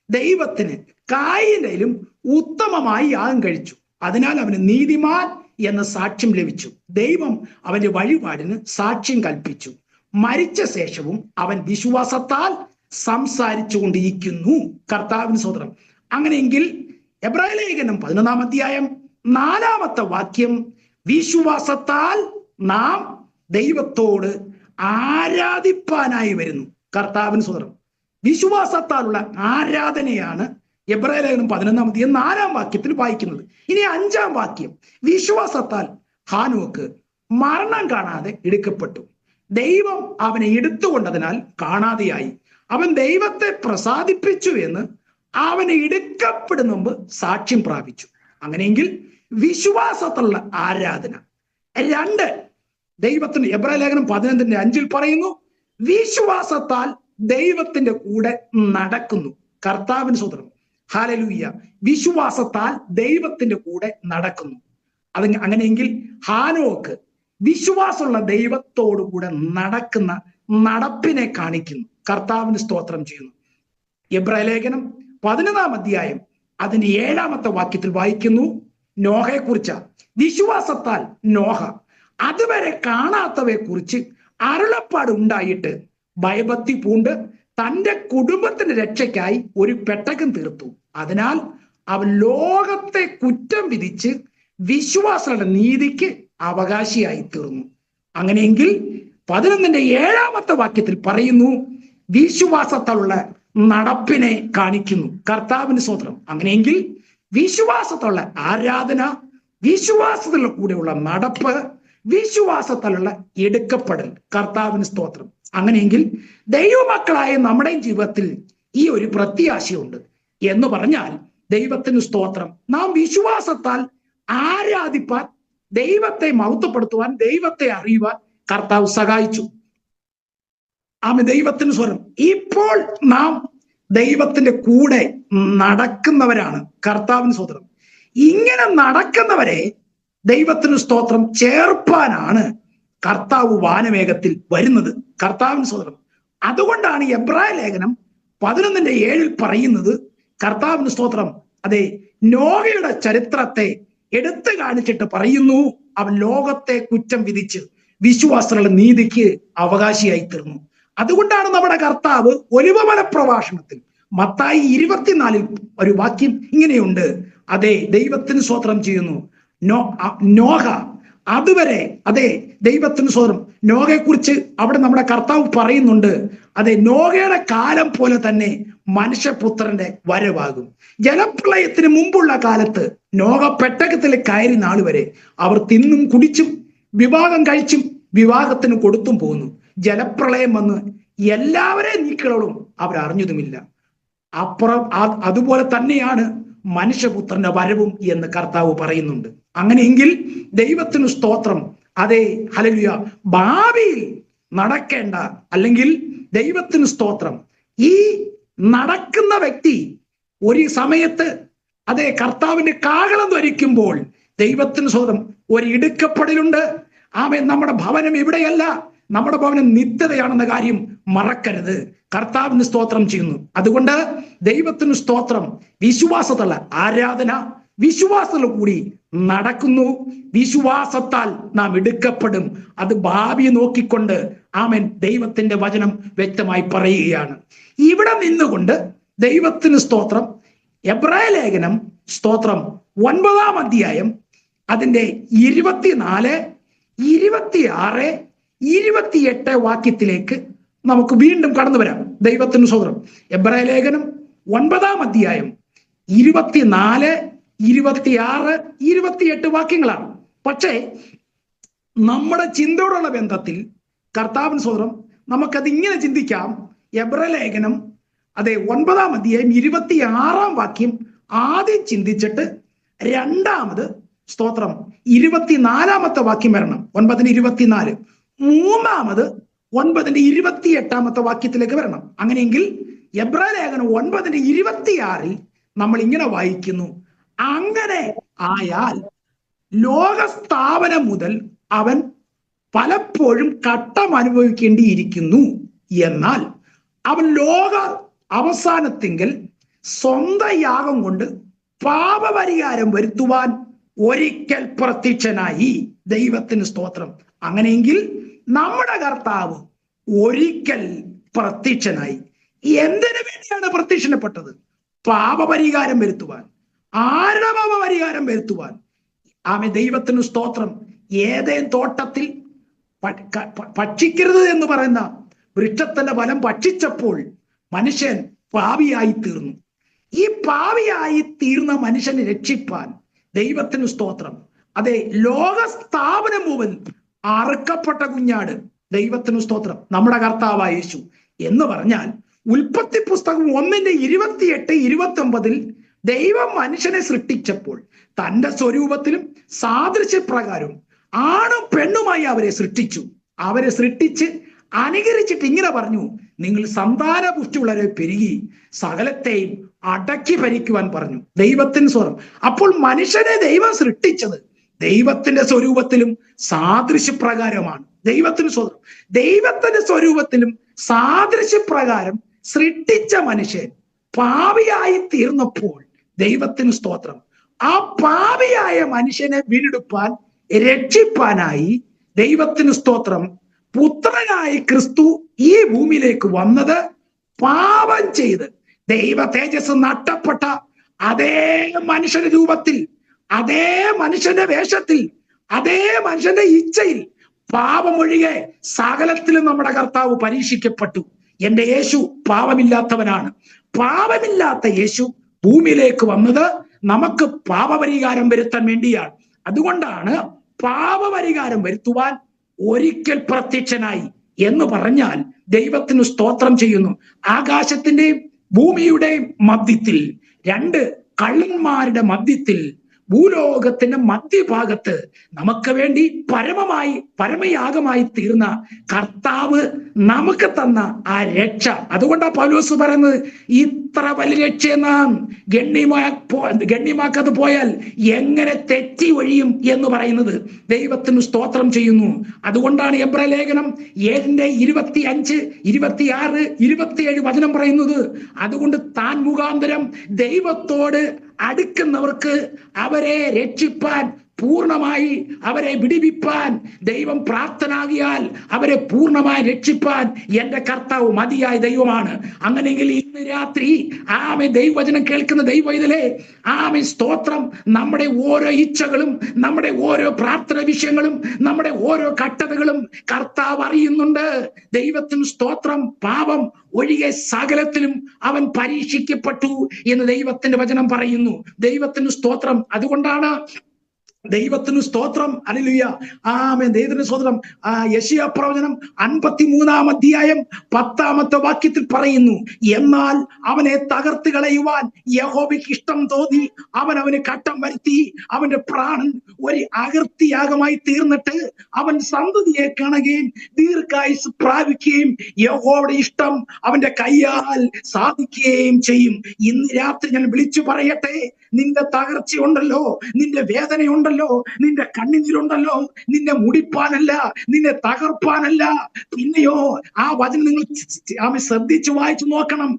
Speaker 2: ദൈവത്തിന് കായയിലും ഉത്തമമായി യാഗം കഴിച്ചു, അതിനാൽ അവന് നീതിമാൻ എന്ന സാക്ഷ്യം ലഭിച്ചു. ദൈവം അവന്റെ വഴിപാടിന് സാക്ഷ്യം കൽപ്പിച്ചു. മരിച്ച ശേഷവും അവൻ വിശ്വാസത്താൽ സംസാരിച്ചു കൊണ്ടിരിക്കുന്നു. കർത്താവിന് സ്തോത്രം. അങ്ങനെയെങ്കിൽ എബ്രായ ലേഖനം 11-ാം അധ്യായം 4-ാമത്തെ വാക്യം, വിശ്വാസത്താൽ നാം ദൈവത്തോട് ആരാധിപ്പാനായി വരുന്നു. കർത്താവിന് സ്തോത്രം. വിശ്വാസത്താലുള്ള ആരാധനയാണ് എബ്രായ ലേഖനം 11-ാം അധ്യായം 4-ാം വാക്യത്തിൽ വായിക്കുന്നത്. ഇനി 5-ാം വാക്യം, വിശ്വാസത്താൽ ഹാനോക്ക് മരണം കാണാതെ എടുക്കപ്പെട്ടു, ദൈവം അവനെ എടുത്തുകൊണ്ടതിനാൽ കാണാതെയായി. അവൻ ദൈവത്തെ പ്രസാദിപ്പിച്ചു എന്ന് അവനെ എടുക്കപ്പെടുന്ന മുമ്പ് സാക്ഷ്യം പ്രാപിച്ചു. അങ്ങനെയെങ്കിൽ വിശ്വാസത്തിലുള്ള ആരാധന. 2, ദൈവത്തിന് എബ്രായ ലേഖനം 11-5 പറയുന്നു, വിശ്വാസത്താൽ ദൈവത്തിന്റെ കൂടെ നടക്കുന്നു. കർത്താവിന് സ്തോത്രം. ഹല്ലേലൂയ. വിശ്വാസത്താൽ ദൈവത്തിന്റെ കൂടെ നടക്കുന്നു. അങ്ങനെയെങ്കിൽ ഹാനോക്ക് വിശ്വാസമുള്ള ദൈവത്തോടു കൂടെ നടക്കുന്ന നടപ്പിനെ കാണിക്കുന്നു. കർത്താവിന് സ്തോത്രം ചെയ്യുന്നു. എബ്രായ ലേഖനം 11-ാം അധ്യായം അതിന്റെ 7-ാമത്തെ വാക്യത്തിൽ വായിക്കുന്നു, നോഹയെ കുറിച്ച. വിശ്വാസത്താൽ നോഹ അതുവരെ കാണാത്തവയെ കുറിച്ച് അരുളപ്പാട് ഉണ്ടായിട്ട് ഭയഭക്തി പൂണ്ട് തന്റെ കുടുംബത്തിന്റെ രക്ഷയ്ക്കായി ഒരു പെട്ടകം തീർത്തു. അതിനാൽ അവൻ ലോകത്തെ കുറ്റം വിധിച്ച് വിശ്വാസികളുടെ നീതിക്ക് അവകാശിയായി തീർന്നു. അങ്ങനെയെങ്കിൽ 11:7 വാക്യത്തിൽ പറയുന്നു, വിശ്വാസത്തിലുള്ള നടപ്പിനെ കാണിക്കുന്നു. കർത്താവിന് സ്തോത്രം. അങ്ങനെയെങ്കിൽ വിശ്വാസത്തിലുള്ള ആരാധന, വിശ്വാസത്തിലുള്ള കൂടെയുള്ള നടപ്പ്, വിശ്വാസത്തിലുള്ള എടുക്കപ്പെടൽ, കർത്താവിന് സ്തോത്രം. അങ്ങനെയെങ്കിൽ ദൈവമക്കളായ നമ്മുടെ ജീവിതത്തിൽ ഈ ഒരു പ്രത്യാശയുണ്ട് എന്ന് പറഞ്ഞാൽ, ദൈവത്തിന് സ്തോത്രം, നാം വിശ്വാസത്താൽ ആരാധിപ്പാൻ, ദൈവത്തെ മഹത്വപ്പെടുത്തുവാൻ, ദൈവത്തെ അറിയുവാൻ കർത്താവ് സഹായിച്ചു. ആമേൻ. ദൈവത്തിന് സ്വരം. ഇപ്പോൾ നാം ദൈവത്തിന്റെ കൂടെ നടക്കുന്നവരാണ്. കർത്താവിന് സ്തോത്രം. ഇങ്ങനെ നടക്കുന്നവരെ ദൈവത്തിന് സ്തോത്രം ചേർപ്പാനാണ് കർത്താവ് വാനവേഗത്തിൽ വരുന്നത്. കർത്താവിന് സ്തോത്രം. അതുകൊണ്ടാണ് എബ്രായ ലേഖനം 11:7 പറയുന്നത്, കർത്താവിന് സ്തോത്രം, അതെ, നോഹയുടെ ചരിത്രത്തെ എടുത്തു കാണിച്ചിട്ട് പറയുന്നു, അവൻ ലോകത്തെ കുറ്റം വിധിച്ച് വിശ്വാസികളുടെ നീതിക്ക് അവകാശിയായി തീർന്നു. അതുകൊണ്ടാണ് നമ്മുടെ കർത്താവ് ഒലിവമല പ്രഭാഷണത്തിൽ മത്തായി 24 ഒരു വാക്യം ഇങ്ങനെയുണ്ട്, അതെ, ദൈവത്തിന് സ്തോത്രം ചെയ്യുന്നു, നോഹ അതുവരെ, അതെ, ദൈവത്തിന് സ്തോത്രം, നോഹയെ കുറിച്ച് അവിടെ നമ്മുടെ കർത്താവ് പറയുന്നുണ്ട്, അതെ, നോഹയുടെ കാലം പോലെ തന്നെ മനുഷ്യപുത്രന്റെ വരവാകും. ജലപ്രളയത്തിന് മുമ്പുള്ള കാലത്ത് നോഹ പെട്ടകത്തിൽ കയറി നാൾ വരെ അവർ തിന്നും കുടിച്ചും വിവാഹം കഴിച്ചും വിവാഹത്തിന് കൊടുത്തും പോകുന്നു. ജലപ്രളയം വന്ന് എല്ലാവരെയും നീക്കളോളും അവർ അറിഞ്ഞതുമില്ല. അപ്പുറം അതുപോലെ തന്നെയാണ് മനുഷ്യപുത്രന്റെ വരവും എന്ന് കർത്താവ് പറയുന്നുണ്ട്. അങ്ങനെയെങ്കിൽ ദൈവത്തിന് സ്തോത്രം, അതെ, ഹല്ലേലൂയ, ഭാവിയിൽ നടക്കേണ്ട, അല്ലെങ്കിൽ ദൈവത്തിന് സ്തോത്രം, ഈ നടക്കുന്ന വ്യക്തി ഒരു സമയത്ത്, അതെ, കർത്താവിന്റെ കാഹളം ധരിക്കുമ്പോൾ ദൈവത്തിന് സ്തോത്രം ഒരു ഇടുക്കപ്പെടലുണ്ട്. ആമേൻ. നമ്മുടെ ഭവനം ഇവിടെയല്ല, നമ്മുടെ ഭവനം നിത്യതയാണെന്ന കാര്യം മറക്കരുത്. കർത്താവിന് സ്തോത്രം ചെയ്യുന്നു. അതുകൊണ്ട് ദൈവത്തിന് സ്തോത്രം, വിശ്വാസത്തുള്ള ആരാധന, വിശ്വാസത്തിൽ കൂടി നടക്കുന്നു. വിശ്വാസത്താൽ നാം എടുക്കപ്പെടും. അത് ഭാവിയെ നോക്കിക്കൊണ്ട്, ആമേൻ, ദൈവത്തിന്റെ വചനം വ്യക്തമായി പറയുകയാണ്. ഇവിടെ നിന്നുകൊണ്ട് ദൈവത്തിന് സ്തോത്രം, എബ്രായ ലേഖനം സ്തോത്രം 9-ാം അധ്യായം അതിന്റെ 24, 26, 28 വാക്യത്തിലേക്ക് നമുക്ക് വീണ്ടും കടന്നു വരാം. ദൈവത്തിന് സ്തോത്രം. എബ്രായ ലേഖനം 9-ാം അധ്യായം 24, 26, 28 വാക്യങ്ങളാണ്. പക്ഷേ നമ്മുടെ ചിന്തയോടുള്ള ബന്ധത്തിൽ കർത്താവിന് സ്തോത്രം നമുക്കത് ഇങ്ങനെ ചിന്തിക്കാം. എബ്രായ ലേഖനം, അതെ, 9-ാം അധ്യായം 26-ാം വാക്യം ആദ്യം ചിന്തിച്ചിട്ട് രണ്ടാമത് സ്തോത്രം 24-ാമത്തെ വാക്യം വരണം. 9:24. മൂന്നാമത് 9:28 വാക്യത്തിലേക്ക് വരണം. അങ്ങനെയെങ്കിൽ എബ്രായ ലേഖനം 9:26 നമ്മൾ ഇങ്ങനെ വായിക്കുന്നു, അങ്ങനെ ആയാൽ ലോകസ്ഥാപനം മുതൽ അവൻ പലപ്പോഴും കട്ടം അനുഭവിക്കേണ്ടിയിരിക്കുന്നു, എന്നാൽ അവൻ ലോക അവസാനത്തിങ്കൽ സ്വന്തം യാഗം കൊണ്ട് പാപപരിഹാരം വരുത്തുവാൻ ഒരിക്കൽ പ്രത്യക്ഷനായി. ദൈവത്തിന് സ്തോത്രം. അങ്ങനെയെങ്കിൽ നമ്മുടെ കർത്താവ് ഒരിക്കൽ പ്രത്യക്ഷനായി. എന്തിനു വേണ്ടിയാണ് പ്രത്യക്ഷനപ്പെട്ടത്? പാപപരിഹാരം വരുത്തുവാൻ. ആരുടെ പാപപരിഹാരം വരുത്തുവാൻ? ആമേൻ. ദൈവത്തിന് സ്തോത്രം. ഏതേൻ തോട്ടത്തിൽ ഭക്ഷിക്കരുത് എന്ന് പറയുന്ന വൃക്ഷത്തിന്റെ ഫലം ഭക്ഷിച്ചപ്പോൾ മനുഷ്യൻ പാപിയായി തീർന്നു. ഈ പാപിയായി തീർന്ന മനുഷ്യനെ രക്ഷിപ്പാൻ ദൈവത്തിന് സ്തോത്രം, അതെ, ലോകസ്ഥാപനം മുതൽ അറുക്കപ്പെട്ട കുഞ്ഞാട്, ദൈവത്തിന് സ്തോത്രം, നമ്മുടെ കർത്താവായ യേശു എന്ന് പറഞ്ഞാൽ ഉൽപ്പത്തി പുസ്തകം 1:28, 29 ദൈവം മനുഷ്യനെ സൃഷ്ടിച്ചപ്പോൾ തന്റെ സ്വരൂപത്തിലും സാദൃശ്യപ്രകാരവും ആണും പെണ്ണുമായി അവരെ സൃഷ്ടിച്ചു. അവരെ സൃഷ്ടിച്ച് അനുകരിച്ചിട്ട് ഇങ്ങനെ പറഞ്ഞു, നിങ്ങൾ സന്താനപുഷ്ടിയുള്ളവരെ പെരുകി സകലത്തെയും അടക്കി ഭരിക്കുവാൻ പറഞ്ഞു. ദൈവത്തിന് സ്വരം. അപ്പോൾ മനുഷ്യനെ ദൈവം സൃഷ്ടിച്ചത് ദൈവത്തിന്റെ സ്വരൂപത്തിലും സാദൃശ്യപ്രകാരമാണ്. ദൈവത്തിന് സ്വരം. ദൈവത്തിന്റെ സ്വരൂപത്തിലും സാദൃശ്യപ്രകാരം സൃഷ്ടിച്ച മനുഷ്യൻ പാപിയായി തീർന്നപ്പോൾ ദൈവത്തിന് സ്തോത്രം, ആ പാപിയായ മനുഷ്യനെ വീണ്ടെടുപ്പാൻ, രക്ഷിപ്പാനായി ദൈവത്തിന് സ്തോത്രം പുത്രനായി ക്രിസ്തു ഈ ഭൂമിയിലേക്ക് വന്നത് പാപം ചെയ്ത് ദൈവ തേജസ് നഷ്ടപ്പെട്ട അതേ മനുഷ്യന്റെ രൂപത്തിൽ, അതേ മനുഷ്യന്റെ വേഷത്തിൽ, അതേ മനുഷ്യന്റെ ഇച്ഛയിൽ പാപമൊഴികെ സകലത്തിലും നമ്മുടെ കർത്താവ് പരീക്ഷിക്കപ്പെട്ടു. എന്റെ യേശു പാപമില്ലാത്തവനാണ്. പാപമില്ലാത്ത യേശു ഭൂമിയിലേക്ക് വന്നത് നമുക്ക് പാപപരിഹാരം വരുത്താൻ വേണ്ടിയാണ്. അതുകൊണ്ടാണ് പാപപരിഹാരം വരുത്തുവാൻ ഒരിക്കൽ പ്രത്യക്ഷനായി എന്ന് പറഞ്ഞാൽ ദൈവത്തിന് സ്തോത്രം ചെയ്യുന്നു. ആകാശത്തിന്റെയും ഭൂമിയുടെയും മധ്യത്തിൽ, രണ്ട് കള്ളന്മാരുടെ മധ്യത്തിൽ, ഭൂലോകത്തിന്റെ മധ്യഭാഗത്ത് നമുക്ക് വേണ്ടി പരമയാഗമായി തീർന്ന കർത്താവ് നമുക്ക് തന്ന ആ രക്ഷ. അതുകൊണ്ടാ പൗലോസ് പറയുന്നത്, ഇത്ര വലിയ രക്ഷ നാം ഗണ്യമാക്കാതെ പോയാൽ എങ്ങനെ തെറ്റി ഒഴിയും എന്ന് പറയുന്നത്. ദൈവത്തിന് സ്തോത്രം ചെയ്യുന്നു. അതുകൊണ്ടാണ് എബ്രായ ലേഖനം 7:25, 26, 27 വചനം പറയുന്നത്, അതുകൊണ്ട് താൻ മുഖാന്തരം ദൈവത്തോട് അടുക്കുന്നവർക്ക് അവരെ രക്ഷിപ്പാൻ, പൂർണ്ണമായി അവരെ വിടിവിപ്പാൻ ദൈവം പ്രാപ്തനാകിയാൽ അവരെ പൂർണ്ണമായി രക്ഷിപ്പാൻ എന്റെ കർത്താവ് മതിയായ ദൈവമാണ്. അങ്ങനെയെങ്കിൽ ഇന്ന് രാത്രി ദൈവവചനം കേൾക്കുന്ന ദൈവവൈതലേ, സ്തോത്രം. നമ്മുടെ ഓരോ ഇച്ഛകളും, നമ്മുടെ ഓരോ പ്രാർത്ഥന വിഷയങ്ങളും, നമ്മുടെ ഓരോ കട്ടതകളും കർത്താവ് അറിയുന്നുണ്ട്. ദൈവത്തിന് സ്തോത്രം. പാപം ഒഴികെ സകലത്തിലും അവൻ പരീക്ഷിക്കപ്പെട്ടു എന്ന് ദൈവത്തിന്റെ വചനം പറയുന്നു. ദൈവത്തിന് സ്തോത്രം. അതുകൊണ്ടാണ് ദൈവത്തിന് സ്തോത്രം. ഹല്ലേലൂയ. ആമേൻ. ദൈവത്തിന് സ്തോത്രം. യെശയ്യാ പ്രവചനം 53 10 വാക്യത്തിൽ പറയുന്നു, എന്നാൽ അവനെ തകർത്ത് കളയുവാൻ യഹോവയ്ക്ക് ഇഷ്ടം തോന്നി, അവന് കട്ടം വരുത്തി, അവന്റെ പ്രാണൻ ഒരു അകൃത്യയാഗമായി തീർന്നിട്ട് അവൻ സന്തതിയെ കാണുകയും ദീർഘായുസ് പ്രാപിക്കുകയും യഹോവയുടെ ഇഷ്ടം അവന്റെ കയ്യാൽ സാധിക്കുകയും ചെയ്യും. ഇന്ന് രാത്രി ഞാൻ വിളിച്ചു പറയട്ടെ, നിന്റെ തകർച്ചയുണ്ടല്ലോ, നിന്റെ വേദനയുണ്ടല്ലോ, നിന്റെ കണ്ണുനീരുണ്ടല്ലോ, നിന്നെ മുടിപ്പാനല്ല, നിന്നെ തകർപ്പാനല്ല. പിന്നെയോ ആ വചനം നിങ്ങൾ ശ്രദ്ധിച്ചു വായിച്ചു നോക്കണം.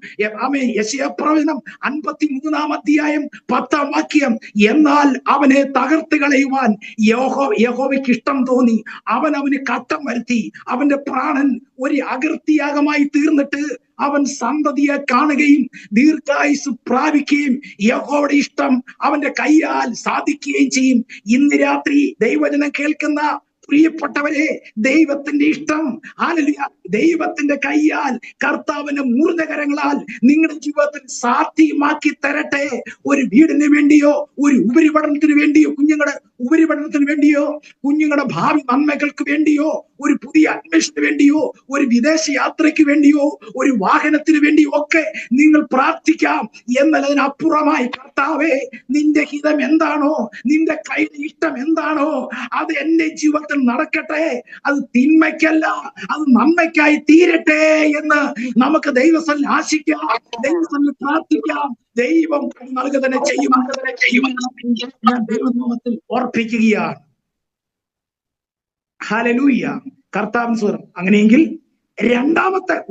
Speaker 2: യെശയ്യാ പ്രവചനം 53 10 വാക്യം, എന്നാൽ അവനെ തകർത്ത് കളയുവാൻ യഹോവയ്ക്ക് ഇഷ്ടം തോന്നി, അവന് കട്ടം വരുത്തി, അവന്റെ പ്രാണൻ ഒരു അകൃത്യയാഗമായി തീർന്നിട്ട് അവൻ സന്തതിയെ കാണുകയും ദീർഘായുസ് പ്രാപിക്കുകയും യഹോവയുടെ ഇഷ്ടം അവന്റെ കയ്യാൽ സാധിക്കുകയും ചെയ്യും. ഇന്ന് രാത്രി ദൈവവചനം കേൾക്കുന്ന പ്രിയപ്പെട്ടവരെ, ദൈവത്തിന്റെ ഇഷ്ടം, ഹല്ലേലൂയ, ദൈവത്തിന്റെ കയ്യാൽ, കർത്താവിന്റെ മൂർധകരങ്ങളാൽ നിങ്ങളുടെ ജീവിതത്തിൽ സാധ്യമാക്കി തരട്ടെ. ഒരു വീടിന് വേണ്ടിയോ, ഒരു ഉപരിപഠനത്തിന് വേണ്ടിയോ, കുഞ്ഞുങ്ങളുടെ ഉപരിപഠനത്തിന് വേണ്ടിയോ, കുഞ്ഞുങ്ങളുടെ ഭാവി നന്മകൾക്ക് വേണ്ടിയോ, ഒരു പുതിയ അന്വേഷണത്തിന് വേണ്ടിയോ, ഒരു വിദേശ യാത്രയ്ക്ക് വേണ്ടിയോ, ഒരു വാഹനത്തിന് വേണ്ടിയോ ഒക്കെ നിങ്ങൾ പ്രാർത്ഥിക്കാം. എന്നാൽ അതിനപ്പുറമായി കർത്താവേ, നിന്റെ ഹിതം എന്താണോ, നിന്റെ കയ്യിലെ ഇഷ്ടം എന്താണോ, അത് എന്റെ ജീവിതത്തിൽ നടക്കട്ടെ. അത് തിന്മയ്ക്കല്ല, അത് നന്മയ്ക്കായി തീരട്ടെ എന്ന് നമുക്ക് ദൈവസന്നിധിയിൽ ആശിക്കാം, ദൈവസന്നിധിയിൽ പ്രാർത്ഥിക്കാം. ദൈവം നൽകുക തന്നെ ചെയ്യുമെന്ന് ഞാൻ ദൈവനാമത്തിൽ ഓർപ്പിക്കുകയാണ്. ഹല്ലേലൂയ. കർത്താവിന് സ്തോത്രം. അങ്ങനെയെങ്കിൽ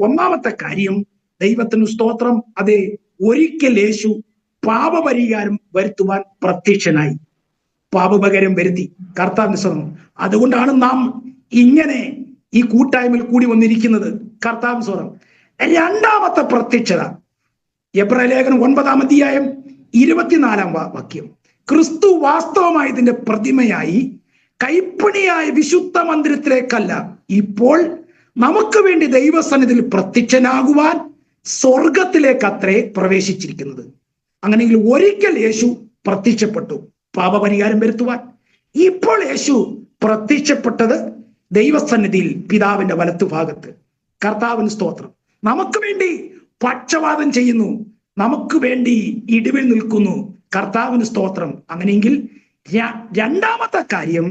Speaker 2: ഒന്നാമത്തെ കാര്യം, ദൈവത്തിന് സ്തോത്രം. അതെ, ഒരിക്കൽ യേശു പാപപരിഹാരം വരുത്തുവാൻ പ്രത്യക്ഷനായി, പാപപരിഹാരം വരുത്തി. കർത്താവിന് സ്തോത്രം. അതുകൊണ്ടാണ് നാം ഇങ്ങനെ ഈ കൂട്ടായ്മയിൽ കൂടി വന്നിരിക്കുന്നത്. കർത്താവിന് സ്തോത്രം. രണ്ടാമത്തെ പ്രത്യക്ഷത, എബ്രായ ലേഖനം 9:24 വാക്യം, ക്രിസ്തു വാസ്തവമായി ഇതിന്റെ പ്രതിമയായി കൈപ്പണിയായ വിശുദ്ധ മന്ദിരത്തിലേക്കല്ല, ഇപ്പോൾ നമുക്ക് വേണ്ടി ദൈവസന്നിധിയിൽ പ്രത്യക്ഷനാകുവാൻ സ്വർഗത്തിലേക്ക് അത്രേ പ്രവേശിച്ചിരിക്കുന്നത്. അങ്ങനെയെങ്കിൽ ഒരിക്കൽ യേശു പ്രത്യക്ഷപ്പെട്ടു പാപപരിഹാരം വരുത്തുവാൻ. ഇപ്പോൾ യേശു പ്രത്യക്ഷപ്പെട്ടത് ദൈവസന്നിധിയിൽ പിതാവിന്റെ വലത്തുഭാഗത്ത്. കർത്താവിന് സ്തോത്രം. നമുക്ക് വേണ്ടി പക്ഷപാതം ചെയ്യുന്നു, നമുക്ക് വേണ്ടി ഇടിവിൽ നിൽക്കുന്നു. കർത്താവിന് സ്തോത്രം. അങ്ങനെയെങ്കിൽ രണ്ടാമത്തെ കാര്യം,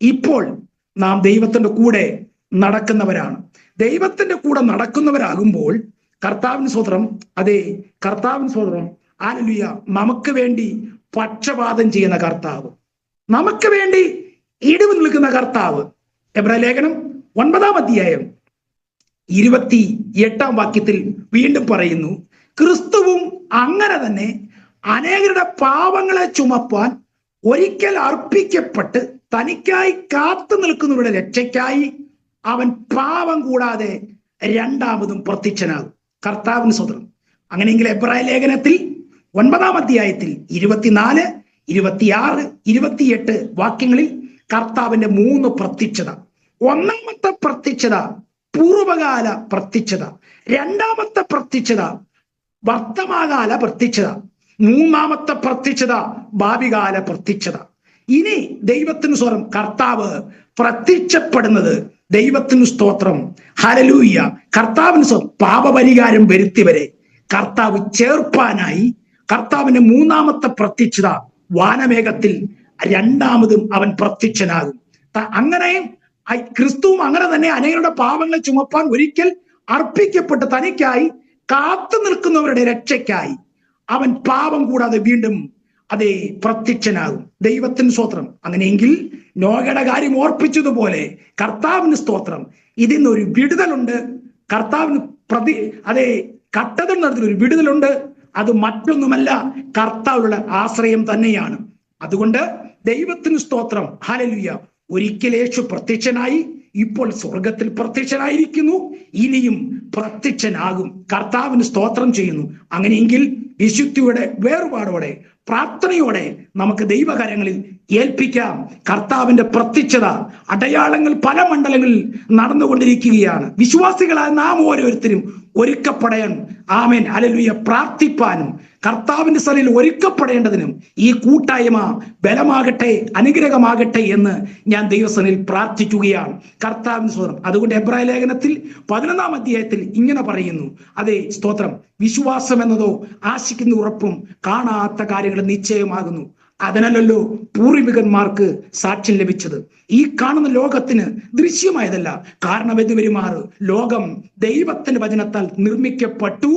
Speaker 2: ഇപ്പോൾ നാം ദൈവത്തിന്റെ കൂടെ നടക്കുന്നവരാണ്. ദൈവത്തിന്റെ കൂടെ നടക്കുന്നവരാകുമ്പോൾ കർത്താവിന് സ്തോത്രം. അതെ, കർത്താവിന് സ്തോത്രം. ഹല്ലേലൂയ. നമുക്ക് വേണ്ടി പക്ഷപാതം ചെയ്യുന്ന കർത്താവ്, നമുക്ക് വേണ്ടി ഇടിവ് നിൽക്കുന്ന കർത്താവ്. എബ്രായ ലേഖനം 9:28 വാക്യത്തിൽ വീണ്ടും പറയുന്നു, ക്രിസ്തുവും അങ്ങനെ തന്നെ അനേകരുടെ പാപങ്ങളെ ചുമപ്പാൻ ഒരിക്കൽ അർപ്പിക്കപ്പെട്ട് തനിക്കായി കാത്തു നിൽക്കുന്നവരുടെ രക്ഷയ്ക്കായി അവൻ പാപം കൂടാതെ രണ്ടാമതും പ്രത്യക്ഷനാകും. കർത്താവിന് സ്തോത്രം. അങ്ങനെയെങ്കിൽ എബ്രായ ലേഖനത്തിൽ 9 24, 26, 28 വാക്യങ്ങളിൽ കർത്താവിന്റെ 3 പ്രത്യക്ഷത. ഒന്നാമത്തെ പ്രത്യക്ഷത പൂർവകാല പ്രത്യക്ഷത, രണ്ടാമത്തെ പ്രത്യക്ഷത വർത്തമാനകാല പ്രത്യക്ഷത, മൂന്നാമത്തെ പ്രത്യക്ഷത ഭാവികാല പ്രത്യക്ഷത. ഇനി ദൈവത്തിന് സ്വരം കർത്താവ് പ്രത്യക്ഷപ്പെടുന്നത്, ദൈവത്തിന് സ്തോത്രം, ഹല്ലേലൂയ. കർത്താവിന് സ്വരം പാപപരിഹാരം വരുത്തിയവരെ കർത്താവ് ചേർപ്പാനായി കർത്താവിന്റെ മൂന്നാമത്തെ പ്രത്യക്ഷത വാനമേഘത്തിൽ രണ്ടാമതും അവൻ പ്രത്യക്ഷനാകും. അങ്ങനെ ക്രിസ്തുവും അങ്ങനെ തന്നെ അനേകരുടെ പാപങ്ങളെ ചുമപ്പാൻ ഒരിക്കൽ അർപ്പിക്കപ്പെട്ട് തനിക്കായി കാത്തു നിൽക്കുന്നവരുടെ രക്ഷയ്ക്കായി അവൻ പാപം കൂടാതെ വീണ്ടും അതേ പ്രത്യക്ഷനാകും. ദൈവത്തിന് സ്തോത്രം. അങ്ങനെയെങ്കിൽ നോഹയുടെ കാര്യം ഓർപ്പിച്ചതുപോലെ കർത്താവിന് സ്തോത്രം, ഇതിന്നൊരു വിടുതലുണ്ട്. കർത്താവിന് അതേ കട്ടതിൽ നടത്തിയൊരു വിടുതലുണ്ട്. അത് മറ്റൊന്നുമല്ല, കർത്താവിലുള്ള ആശ്രയം തന്നെയാണ്. അതുകൊണ്ട് ദൈവത്തിന് സ്തോത്രം, ഹല്ലേലൂയ. ഒരിക്കൽ യേശു പ്രത്യക്ഷനായി, ഇപ്പോൾ സ്വർഗത്തിൽ പ്രത്യക്ഷനായിരിക്കുന്നു, ഇനിയും പ്രത്യക്ഷനാകും. കർത്താവിന് സ്തോത്രം ചെയ്യുന്നു. അങ്ങനെയെങ്കിൽ വിശുദ്ധിയുടെ വേർപാടോടെ പ്രാർത്ഥനയോടെ നമുക്ക് ദൈവകരങ്ങളിൽ ഏൽപ്പിക്കാം. കർത്താവിന്റെ പ്രത്യക്ഷത അടയാളങ്ങൾ പല മണ്ഡലങ്ങളിൽ നടന്നുകൊണ്ടിരിക്കുകയാണ്. വിശ്വാസികളായ നാം ഓരോരുത്തരും ഒരുക്കപ്പെടാൻ, ആമേൻ, ഹല്ലേലൂയ, പ്രാർത്ഥിപ്പാനും കർത്താവിന്റെ സ്ഥലയിൽ ഒരുക്കപ്പെടേണ്ടതിനും ഈ കൂട്ടായ്മ ബലമാകട്ടെ, അനുഗ്രഹമാകട്ടെ എന്ന് ഞാൻ ദൈവസന്നിധിയിൽ പ്രാർത്ഥിക്കുകയാണ്. കർത്താവിന് സ്തോത്രം. അതുകൊണ്ട് എബ്രായ ലേഖനത്തിൽ 11-ാം അധ്യായത്തിൽ ഇങ്ങനെ പറയുന്നു, അതേ സ്തോത്രം, വിശ്വാസം എന്നതോ ആശിക്കുന്ന ഉറപ്പും കാണാത്ത കാര്യങ്ങൾ നിശ്ചയമാകുന്നു. അതിനല്ലല്ലോ പൂർവികന്മാർക്ക് സാക്ഷ്യം ലഭിച്ചത്. ഈ കാണുന്ന ലോകത്തിന് ദൃശ്യമായതല്ല, കാരണം എതുവരുമാറ് ലോകം ദൈവത്തിന്റെ വചനത്താൽ നിർമ്മിക്കപ്പെട്ടു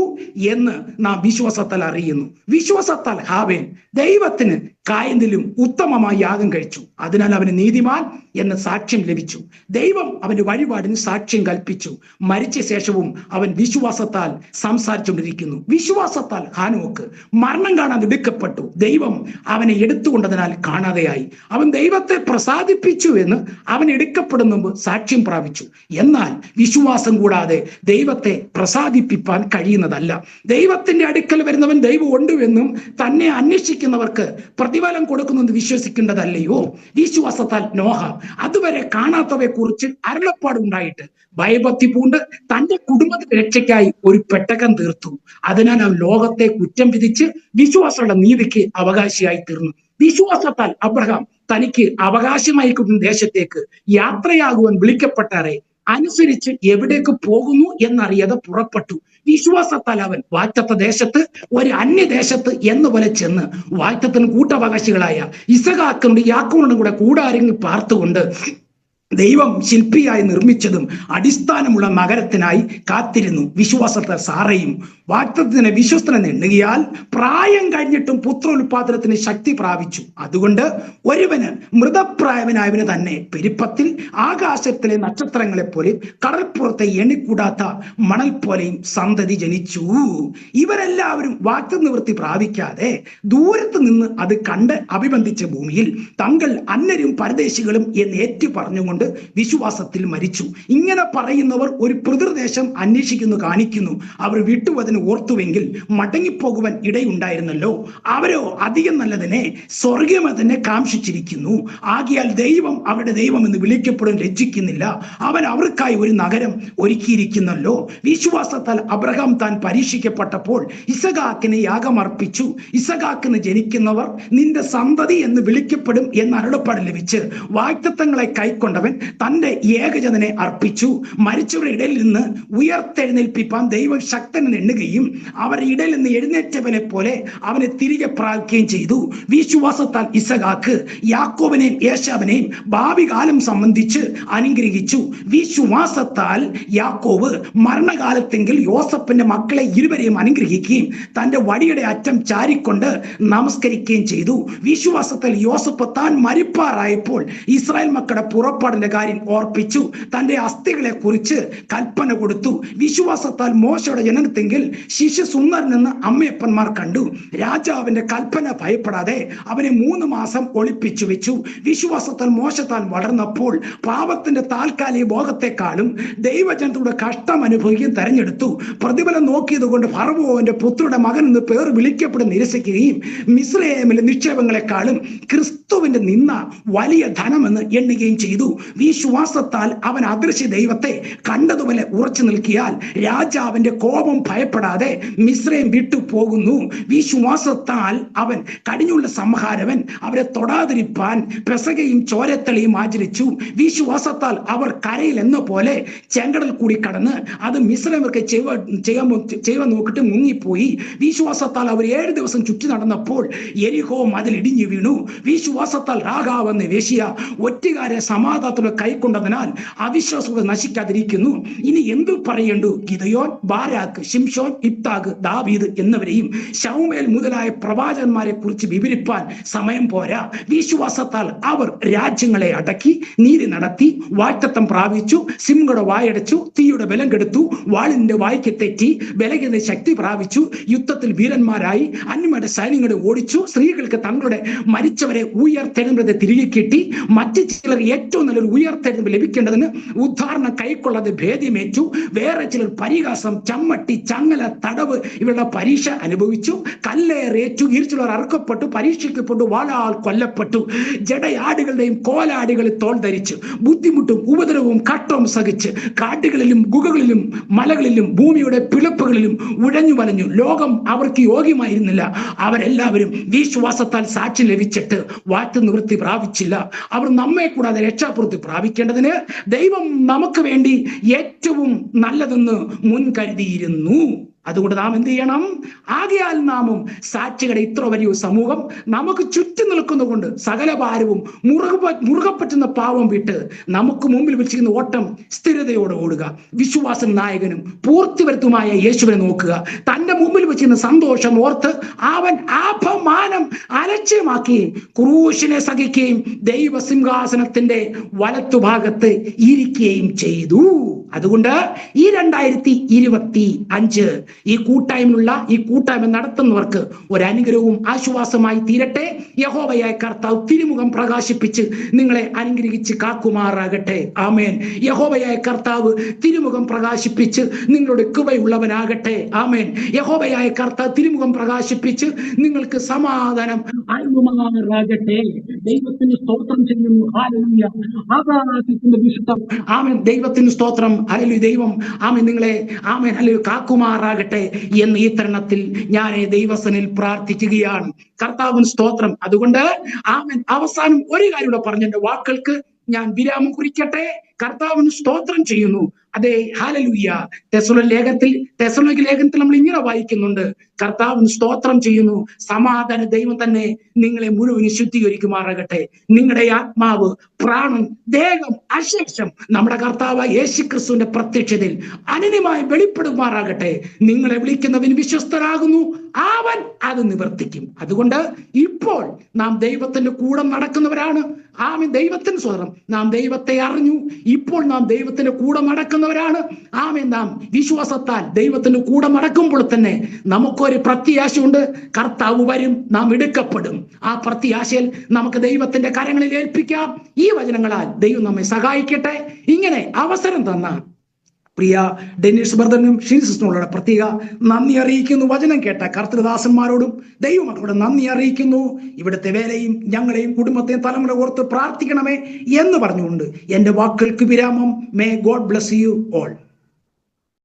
Speaker 2: എന്ന് നാം വിശ്വാസത്താൽ അറിയുന്നു. വിശ്വാസത്താൽ ഹാബേൽ ദൈവത്തിന് കായന്തിലും ഉത്തമമായി യാഗം കഴിച്ചു, അതിനാൽ അവന് നീതിമാൻ എന്ന സാക്ഷ്യം ലഭിച്ചു. ദൈവം അവന്റെ വഴിപാടിന് സാക്ഷ്യം കൽപ്പിച്ചു. മരിച്ച ശേഷവും അവൻ വിശ്വാസത്താൽ സംസാരിച്ചുകൊണ്ടിരിക്കുന്നു. വിശ്വാസത്താൽ ഹാനോക്ക് മരണം കാണാൻ എടുക്കപ്പെട്ടു. ദൈവം അവനെ എടുത്തുകൊണ്ടതിനാൽ കാണാതെയായി. അവൻ ദൈവത്തെ പ്രസാദിപ്പിച്ചു എന്ന് അവൻ എടുക്കപ്പെടുന്ന മുമ്പ് സാക്ഷ്യം പ്രാപിച്ചു. എന്നാൽ വിശ്വാസം കൂടാതെ ദൈവത്തെ പ്രസാദിപ്പിക്കാൻ കഴിയുന്നതല്ല. ദൈവത്തിന്റെ അടുക്കൽ വരുന്നവൻ ദൈവം ഉണ്ടുവെന്നും തന്നെ അന്വേഷിക്കുന്നവർക്ക് പ്രതിഫലം കൊടുക്കുന്നെന്ന് വിശ്വസിക്കേണ്ടതല്ലയോ? വിശ്വാസത്താൽ നോഹ അതുവരെ കാണാത്തവയെ കുറിച്ച് അരുളപ്പാടുണ്ടായിട്ട് ഭയഭക്തി പൂണ്ട് തന്റെ കുടുംബത്തിന്റെ രക്ഷയ്ക്കായി ഒരു പെട്ടകം തീർത്തു. അതിനാൽ അവൻ ലോകത്തെ കുറ്റം വിധിച്ച് വിശ്വാസമുള്ള നീതിക്ക് അവകാശിയായി തീർന്നു. വിശ്വാസത്താൽ അബ്രഹാം തനിക്ക് അവകാശമായി കിട്ടുന്ന ദേശത്തേക്ക് യാത്രയാകുവാൻ വിളിക്കപ്പെട്ടാറെ അനുസരിച്ച് എവിടേക്ക് പോകുന്നു എന്നറിയാതെ പുറപ്പെട്ടു. വിശ്വാസത്താൽ അവൻ വാഗ്ദത്ത ദേശത്ത് ഒരു അന്യദേശത്ത് എന്നപോലെ ചെന്ന് വാഗ്ദത്തത്തിന് കൂട്ടവകാശികളായ ഇസഹാക്കിനും യാക്കോബിനും കൂടെ കൂടാരങ്ങൾ പാർത്തുകൊണ്ട് ദൈവം ശില്പിയായി നിർമ്മിച്ചതും അടിസ്ഥാനമുള്ള നഗരത്തിനായി കാത്തിരുന്നു. വിശ്വാസത്താൽ സാറയും വാഗ്ദത്തത്തിന് വിശ്വസ്തനെ എണ്ണുകയാൽ പ്രായം കഴിഞ്ഞിട്ടും പുത്രോൽപാദനത്തിന് ശക്തി പ്രാപിച്ചു. അതുകൊണ്ട് ഒരുവന് മൃതപ്രായവനായവന് തന്നെ പെരുപ്പത്തിൽ ആകാശത്തിലെ നക്ഷത്രങ്ങളെ പോലെ കടൽപ്പുറത്തെ എണ്ണിക്കൂടാത്ത മണൽ പോലെയും സന്തതി ജനിച്ചു. ഇവരെല്ലാവരും വാഗ്ദത്തനിവൃത്തി പ്രാപിക്കാതെ ദൂരത്ത് നിന്ന് അത് കണ്ട് അഭിബന്ധിച്ച ഭൂമിയിൽ തങ്ങൾ അന്യരും പരദേശികളും എന്ന് ഏറ്റു പറഞ്ഞുകൊണ്ട് വിശ്വാസത്തിൽ മരിച്ചു. ഇങ്ങനെ പറയുന്നവർ ഒരു പിതൃദേശം അന്വേഷിക്കുന്നു കാണിക്കുന്നു. അവർ വിട്ടുവതിന് ഓർത്തുവെങ്കിൽ മടങ്ങിപ്പോകുവാൻ ഇടയുണ്ടായിരുന്നല്ലോ. അവരോ അധികം നല്ലതിനെ സ്വർഗീയമതിനെ കാംക്ഷിച്ചിരിക്കുന്നു. ആകിയാൽ ദൈവം അവരുടെ ദൈവം എന്ന് വിളിക്കപ്പെടാൻ ലജ്ജിക്കുന്നില്ല. അവൻ അവർക്കായി ഒരു നഗരം ഒരുക്കിയിരിക്കുന്നല്ലോ. വിശ്വാസത്താൽ അബ്രഹാം താൻ പരീക്ഷിക്കപ്പെട്ടപ്പോൾ ഇസഹാക്കിനെ യാഗമർപ്പിച്ചു. ഇസഹാക്കിന് ജനിക്കുന്നവർ നിന്റെ സന്തതി എന്ന് വിളിക്കപ്പെടും എന്ന അരുളപ്പാട് ലഭിച്ച് വാഗ്ദത്തങ്ങളെ കൈക്കൊണ്ടവൻ തന്റെ ഏകജനനെ അർപ്പിച്ചു. മരിച്ചവരുടെ ഇടയിൽ നിന്ന് ഉയർത്തെഴുന്നേൽപ്പിപ്പാൻ ദൈവം ശക്തനെ എണ്ണുകയും അവരുടെ ഇടയിൽ നിന്ന് എഴുന്നേറ്റവനെ പോലെ അവനെ തിരികെ പ്രാപിക്കുകയും ചെയ്തു. വിശ്വാസത്താൽ ഇസഹാക്ക് യാക്കോബിനെയും ഏശാവിനെയും ഭാവി കാലം സംബന്ധിച്ച് അനുഗ്രഹിച്ചു. വിശ്വാസത്താൽ യാക്കോബ് മരണകാലത്തെങ്കിൽ യോസഫിന്റെ മക്കളെ ഇരുവരെയും അനുഗ്രഹിക്കുകയും തന്റെ വടിയുടെ അറ്റം ചാരിക്കൊണ്ട് നമസ്കരിക്കുകയും ചെയ്തു. വിശ്വാസത്താൽ യോസഫ് താൻ മരിപ്പാറായപ്പോൾ ഇസ്രായേൽ മക്കളുടെ പുറപ്പാടിന്റെ കാര്യം ഓർപ്പിച്ചു. തന്റെ അസ്ഥികളെ കുറിച്ച് കൽപ്പന കൊടുത്തു. വിശ്വാസത്താൽ മോശയുടെ ജനനത്തെങ്കിൽ ശിശു സുന്ദരനെന്ന് അമ്മയപ്പന്മാർ കണ്ടു. രാജാവിന്റെ കൽപ്പന ഭയപ്പെടാതെ അവനെ 3 മാസം ഒളിപ്പിച്ചു വെച്ചു. വിശ്വാസത്താൽ മോശത്താൽ വളർന്നപ്പോൾ പാപത്തിന്റെ താൽക്കാലിക ഭോഗത്തെക്കാളും ദൈവജനത്തോട് കഷ്ടം അനുഭവിക്കുകയും തെരഞ്ഞെടുത്തു. പ്രതിഫലം നോക്കിയത് കൊണ്ട് ഫറവോന്റെ പുത്രയുടെ മകൻ എന്ന് പേർ വിളിക്കപ്പെടുന്ന നിരസിക്കുകയും മിസ്രയീമിലെ നിക്ഷേപങ്ങളെക്കാളും ക്രിസ്തുവിന്റെ നിന്ന വലിയ ധനമെന്ന് എണ്ണുകയും ചെയ്തു. വിശ്വാസത്താൽ അവൻ അദൃശ്യ ദൈവത്തെ കണ്ടതുപോലെ ഉറച്ചു നിൽക്കിയാൽ രാജാവിന്റെ കോപം ഭയപ്പെടാതെ മിസ്രൈം വിട്ടു പോകുന്നു. വിശ്വാസത്താൽ അവൻ കടിഞ്ഞുള്ള സംഹാരവൻ അവരെ തൊടാതിരിപ്പാൻ പെസകയും ചോരത്തളിയും ആചരിച്ചു. വിശ്വാസത്താൽ അവർ കരയിൽ എന്ന പോലെ ചെങ്കടൽ കൂടി കടന്ന് അത് മിസ്രൈമൊക്കെ ചെയ്യാൻ നോക്കിട്ട് മുങ്ങിപ്പോയി. വിശ്വാസത്താൽ അവർ 7 ദിവസം ചുറ്റി നടന്നപ്പോൾ യെരിഹോ മതിൽ ഇടിഞ്ഞു വീണു. വിശ്വാസത്താൽ രാഹാവ് എന്ന വേശ്യ ഒറ്റുകാരെ സമാധാനത്തോടെ കൈക്കൊണ്ടതിനാൽ അവിശ്വാസത നശിക്കാതിരിക്കുന്നു. ഇനി എന്തു പറയേണ്ടു? ഗിദെയോൻ, ബാരാക്ക്, ശിംശോൻ, ഇബ്താഗ്, ദാവീദ് എന്നിവരെയും ശൗമേൽ മുതലായ പ്രവാചകന്മാരെ കുറിച്ച് വിവരിപ്പാൻ സമയം പോരാ. വിശ്വാസത്താൽ അവർ രാജ്യങ്ങളെ അടക്കി, നീതി നടത്തി, വാഴ്ത്തത്വം പ്രാപിച്ചു, സിംഹയുടെ വായടച്ചു, തീയുടെ ബലം കെടുത്തു, വാളിന്റെ വായ്ക്ക് തെറ്റി, ബലഹീനത ശക്തി പ്രാപിച്ചു, യുദ്ധത്തിൽ വീരന്മാരായി, അന്യരുടെ സൈന്യങ്ങളെ ഓടിച്ചു, സ്ത്രീകൾക്ക് തങ്ങളുടെ മരിച്ചവരെ ഉയർത്തെഴുന്നേൽപ്പത് തിരികെ കിട്ടി, മറ്റു ചിലർ ഏറ്റവും നല്ലൊരു ഉയർത്തെഴുന്നേൽപ്പ് ലഭിക്കേണ്ടതിന് ഉദ്ധാരണം കൈക്കൊള്ളാതെ ഭേദ്യമേറ്റു, വേറെ ചിലർ പരിഹാസം, ചമ്മട്ടി, ചങ്ങല, തടവ് ഇവരുടെ പരീക്ഷ അനുഭവിച്ചു, കല്ലേറേറ്റു, ഇരുചിലർ അറുക്കപ്പെട്ടു, പരീക്ഷിക്കപ്പെട്ടു, വാളാൽ കൊല്ലപ്പെട്ടു, ജടയാടുകളുടെയും കോലാടുകളിൽ തോൾ ധരിച്ചു, ബുദ്ധിമുട്ടും ഉപദ്രവവും കട്ടവും സഹിച്ച് കാട്ടുകളിലും ഗുഹകളിലും മലകളിലും ഭൂമിയുടെ പിളപ്പുകളിലും ഉഴഞ്ഞു വലഞ്ഞു. ലോകം അവർക്ക് യോഗ്യമായിരുന്നില്ല. അവരെല്ലാവരും വിശ്വാസത്താൽ സാക്ഷി ലഭിച്ചിട്ട് വാറ്റ് നിവൃത്തി പ്രാപിച്ചില്ല. അവർ നമ്മെ കൂടാതെ രക്ഷാപ്രവൃത്തി പ്രാപിക്കേണ്ടതിന് ദൈവം നമുക്ക് വേണ്ടി ഏറ്റവും നല്ലതെന്ന് മുൻകരുതിയിരുന്നു. അതുകൊണ്ട് നാം എന്ത് ചെയ്യണം? ആകയാൽ നാമും സാക്ഷികളുടെ ഇത്ര വലിയ സമൂഹം നമുക്ക് ചുറ്റും നിൽക്കുന്നതുകൊണ്ട് സകല ഭാരവും മുറുകെ പറ്റുന്ന പാവം വിട്ട് നമുക്ക് മുമ്പിൽ വെച്ചിരിക്കുന്ന ഓട്ടം സ്ഥിരതയോടെ ഓടുക. വിശ്വാസം നായകനും പൂർത്തിവരുത്തുമായ യേശുവിനെ നോക്കുക. തന്റെ മുമ്പിൽ വെച്ചിരുന്ന സന്തോഷം ഓർത്ത് അവൻ അപമാനം അലക്ഷ്യമാക്കുകയും ക്രൂശിനെ സഹിക്കുകയും ദൈവസിംഹാസനത്തിന്റെ വലത്തുഭാഗത്ത് ഇരിക്കുകയും ചെയ്തു. അതുകൊണ്ട് ഈ 2025 ഈ കൂട്ടായ്മ നടത്തുന്നവർക്ക് ഒരു അനുഗ്രഹവും ആശ്വാസമായി തീരട്ടെ. യഹോവയായ കർത്താവ് തിരുമുഖം പ്രകാശിപ്പിച്ച് നിങ്ങളെ അനുഗ്രഹിച്ച് കാക്കുമാറാകട്ടെ. ആമേൻ. യഹോവയായ കർത്താവ് തിരുമുഖം പ്രകാശിപ്പിച്ച് നിങ്ങളുടെ കൃപയുള്ളവനാകട്ടെ. ആമേൻ. യഹോവയായ കർത്താവ് തിരുമുഖം പ്രകാശിപ്പിച്ച് നിങ്ങൾക്ക് സമാധാനം അരുളുമാറാകട്ടെ. ദൈവത്തിന് സ്തോത്രം ചെയ്യുന്നു. ഹല്ലേലൂയ. ആകാശത്തിന്റെ വിശുദ്ധം. ആമേൻ. ദൈവത്തിന് സ്തോത്രം. ഹല്ലേലൂയ. ദൈവം ആമേൻ നിങ്ങളെ ആമേൻ ഹല്ലേലൂയ കാക്കുമാറാകട്ടെ എന്ന് ഈ തരുണത്തിൽ ഞാൻ ദൈവസനിൽ പ്രാർത്ഥിക്കുകയാണ്. കർത്താവിന് സ്തോത്രം. അതുകൊണ്ട് ആമേൻ അവസാനം ഒരു കാര്യം കൂടെ പറഞ്ഞ എന്റെ വാക്കുകൾക്ക് ഞാൻ വിരാമം കുറിക്കട്ടെ. കർത്താവിന് സ്തോത്രം ചെയ്യുന്നു. അതെ, ഹല്ലേലൂയ. തെസ്സലോനിക്ക ലേഖനത്തിൽ നമ്മൾ ഇങ്ങനെ വായിക്കുന്നുണ്ട്, കർത്താവിന് സ്തോത്രം ചെയ്യുന്നു. സമാധാന ദൈവം തന്നെ നിങ്ങളെ മുഴുവൻ ശുദ്ധീകരിക്കുമാറാകട്ടെ. നിങ്ങളുടെ ആത്മാവ്, പ്രാണൻ, ദേഹം അശേഷം നമ്മുടെ കർത്താവ് യേശുക്രിസ്തുവിന്റെ പ്രത്യക്ഷതയിൽ അനന്യമായി വെളിപ്പെടുമാറാകട്ടെ. നിങ്ങളെ വിളിക്കുന്നവൻ വിശ്വസ്തനാകുന്നു, അവൻ അത് നിവർത്തിക്കും. അതുകൊണ്ട് ഇപ്പോൾ നാം ദൈവത്തിന്റെ കൂടെ നടക്കുന്നവരാണ്. ആമേൻ. ദൈവത്തിന് സ്വതന്ത്രം. നാം ദൈവത്തെ അറിഞ്ഞു. ഇപ്പോൾ നാം ദൈവത്തിന്റെ കൂടെ നടക്കുന്നവരാണ്. ആമേൻ. നാം വിശ്വാസത്താൽ ദൈവത്തിന്റെ കൂടെ നടക്കുമ്പോൾ തന്നെ നമുക്കൊരു പ്രത്യാശയുണ്ട്. കർത്താവ് വരും, നാം എടുക്കപ്പെടും. ആ പ്രത്യാശയിൽ നമുക്ക് ദൈവത്തിന്റെ കരങ്ങളിൽ ഏൽപ്പിക്കാം. ഈ വചനങ്ങളാൽ ദൈവം നമ്മെ സഹായിക്കട്ടെ. ഇങ്ങനെ അവസരം തന്ന പ്രിയ ഡെന്നിസ് ബ്രദറിനും ഷീൻസിനോടുള്ള പ്രത്യേക നന്ദി അറിയിക്കുന്നു. വചനം കേട്ട കർത്തൃദാസന്മാരോടും ദൈവമക്കളോട് നന്ദി അറിയിക്കുന്നു. ഇവിടുത്തെ വേലയും ഞങ്ങളെയും കുടുംബത്തെയും തലമുറ ഓർത്ത് പ്രാർത്ഥിക്കണമേ എന്ന് പറഞ്ഞുകൊണ്ട് എന്റെ വാക്കുകൾക്ക് വിരാമം. May God bless you all.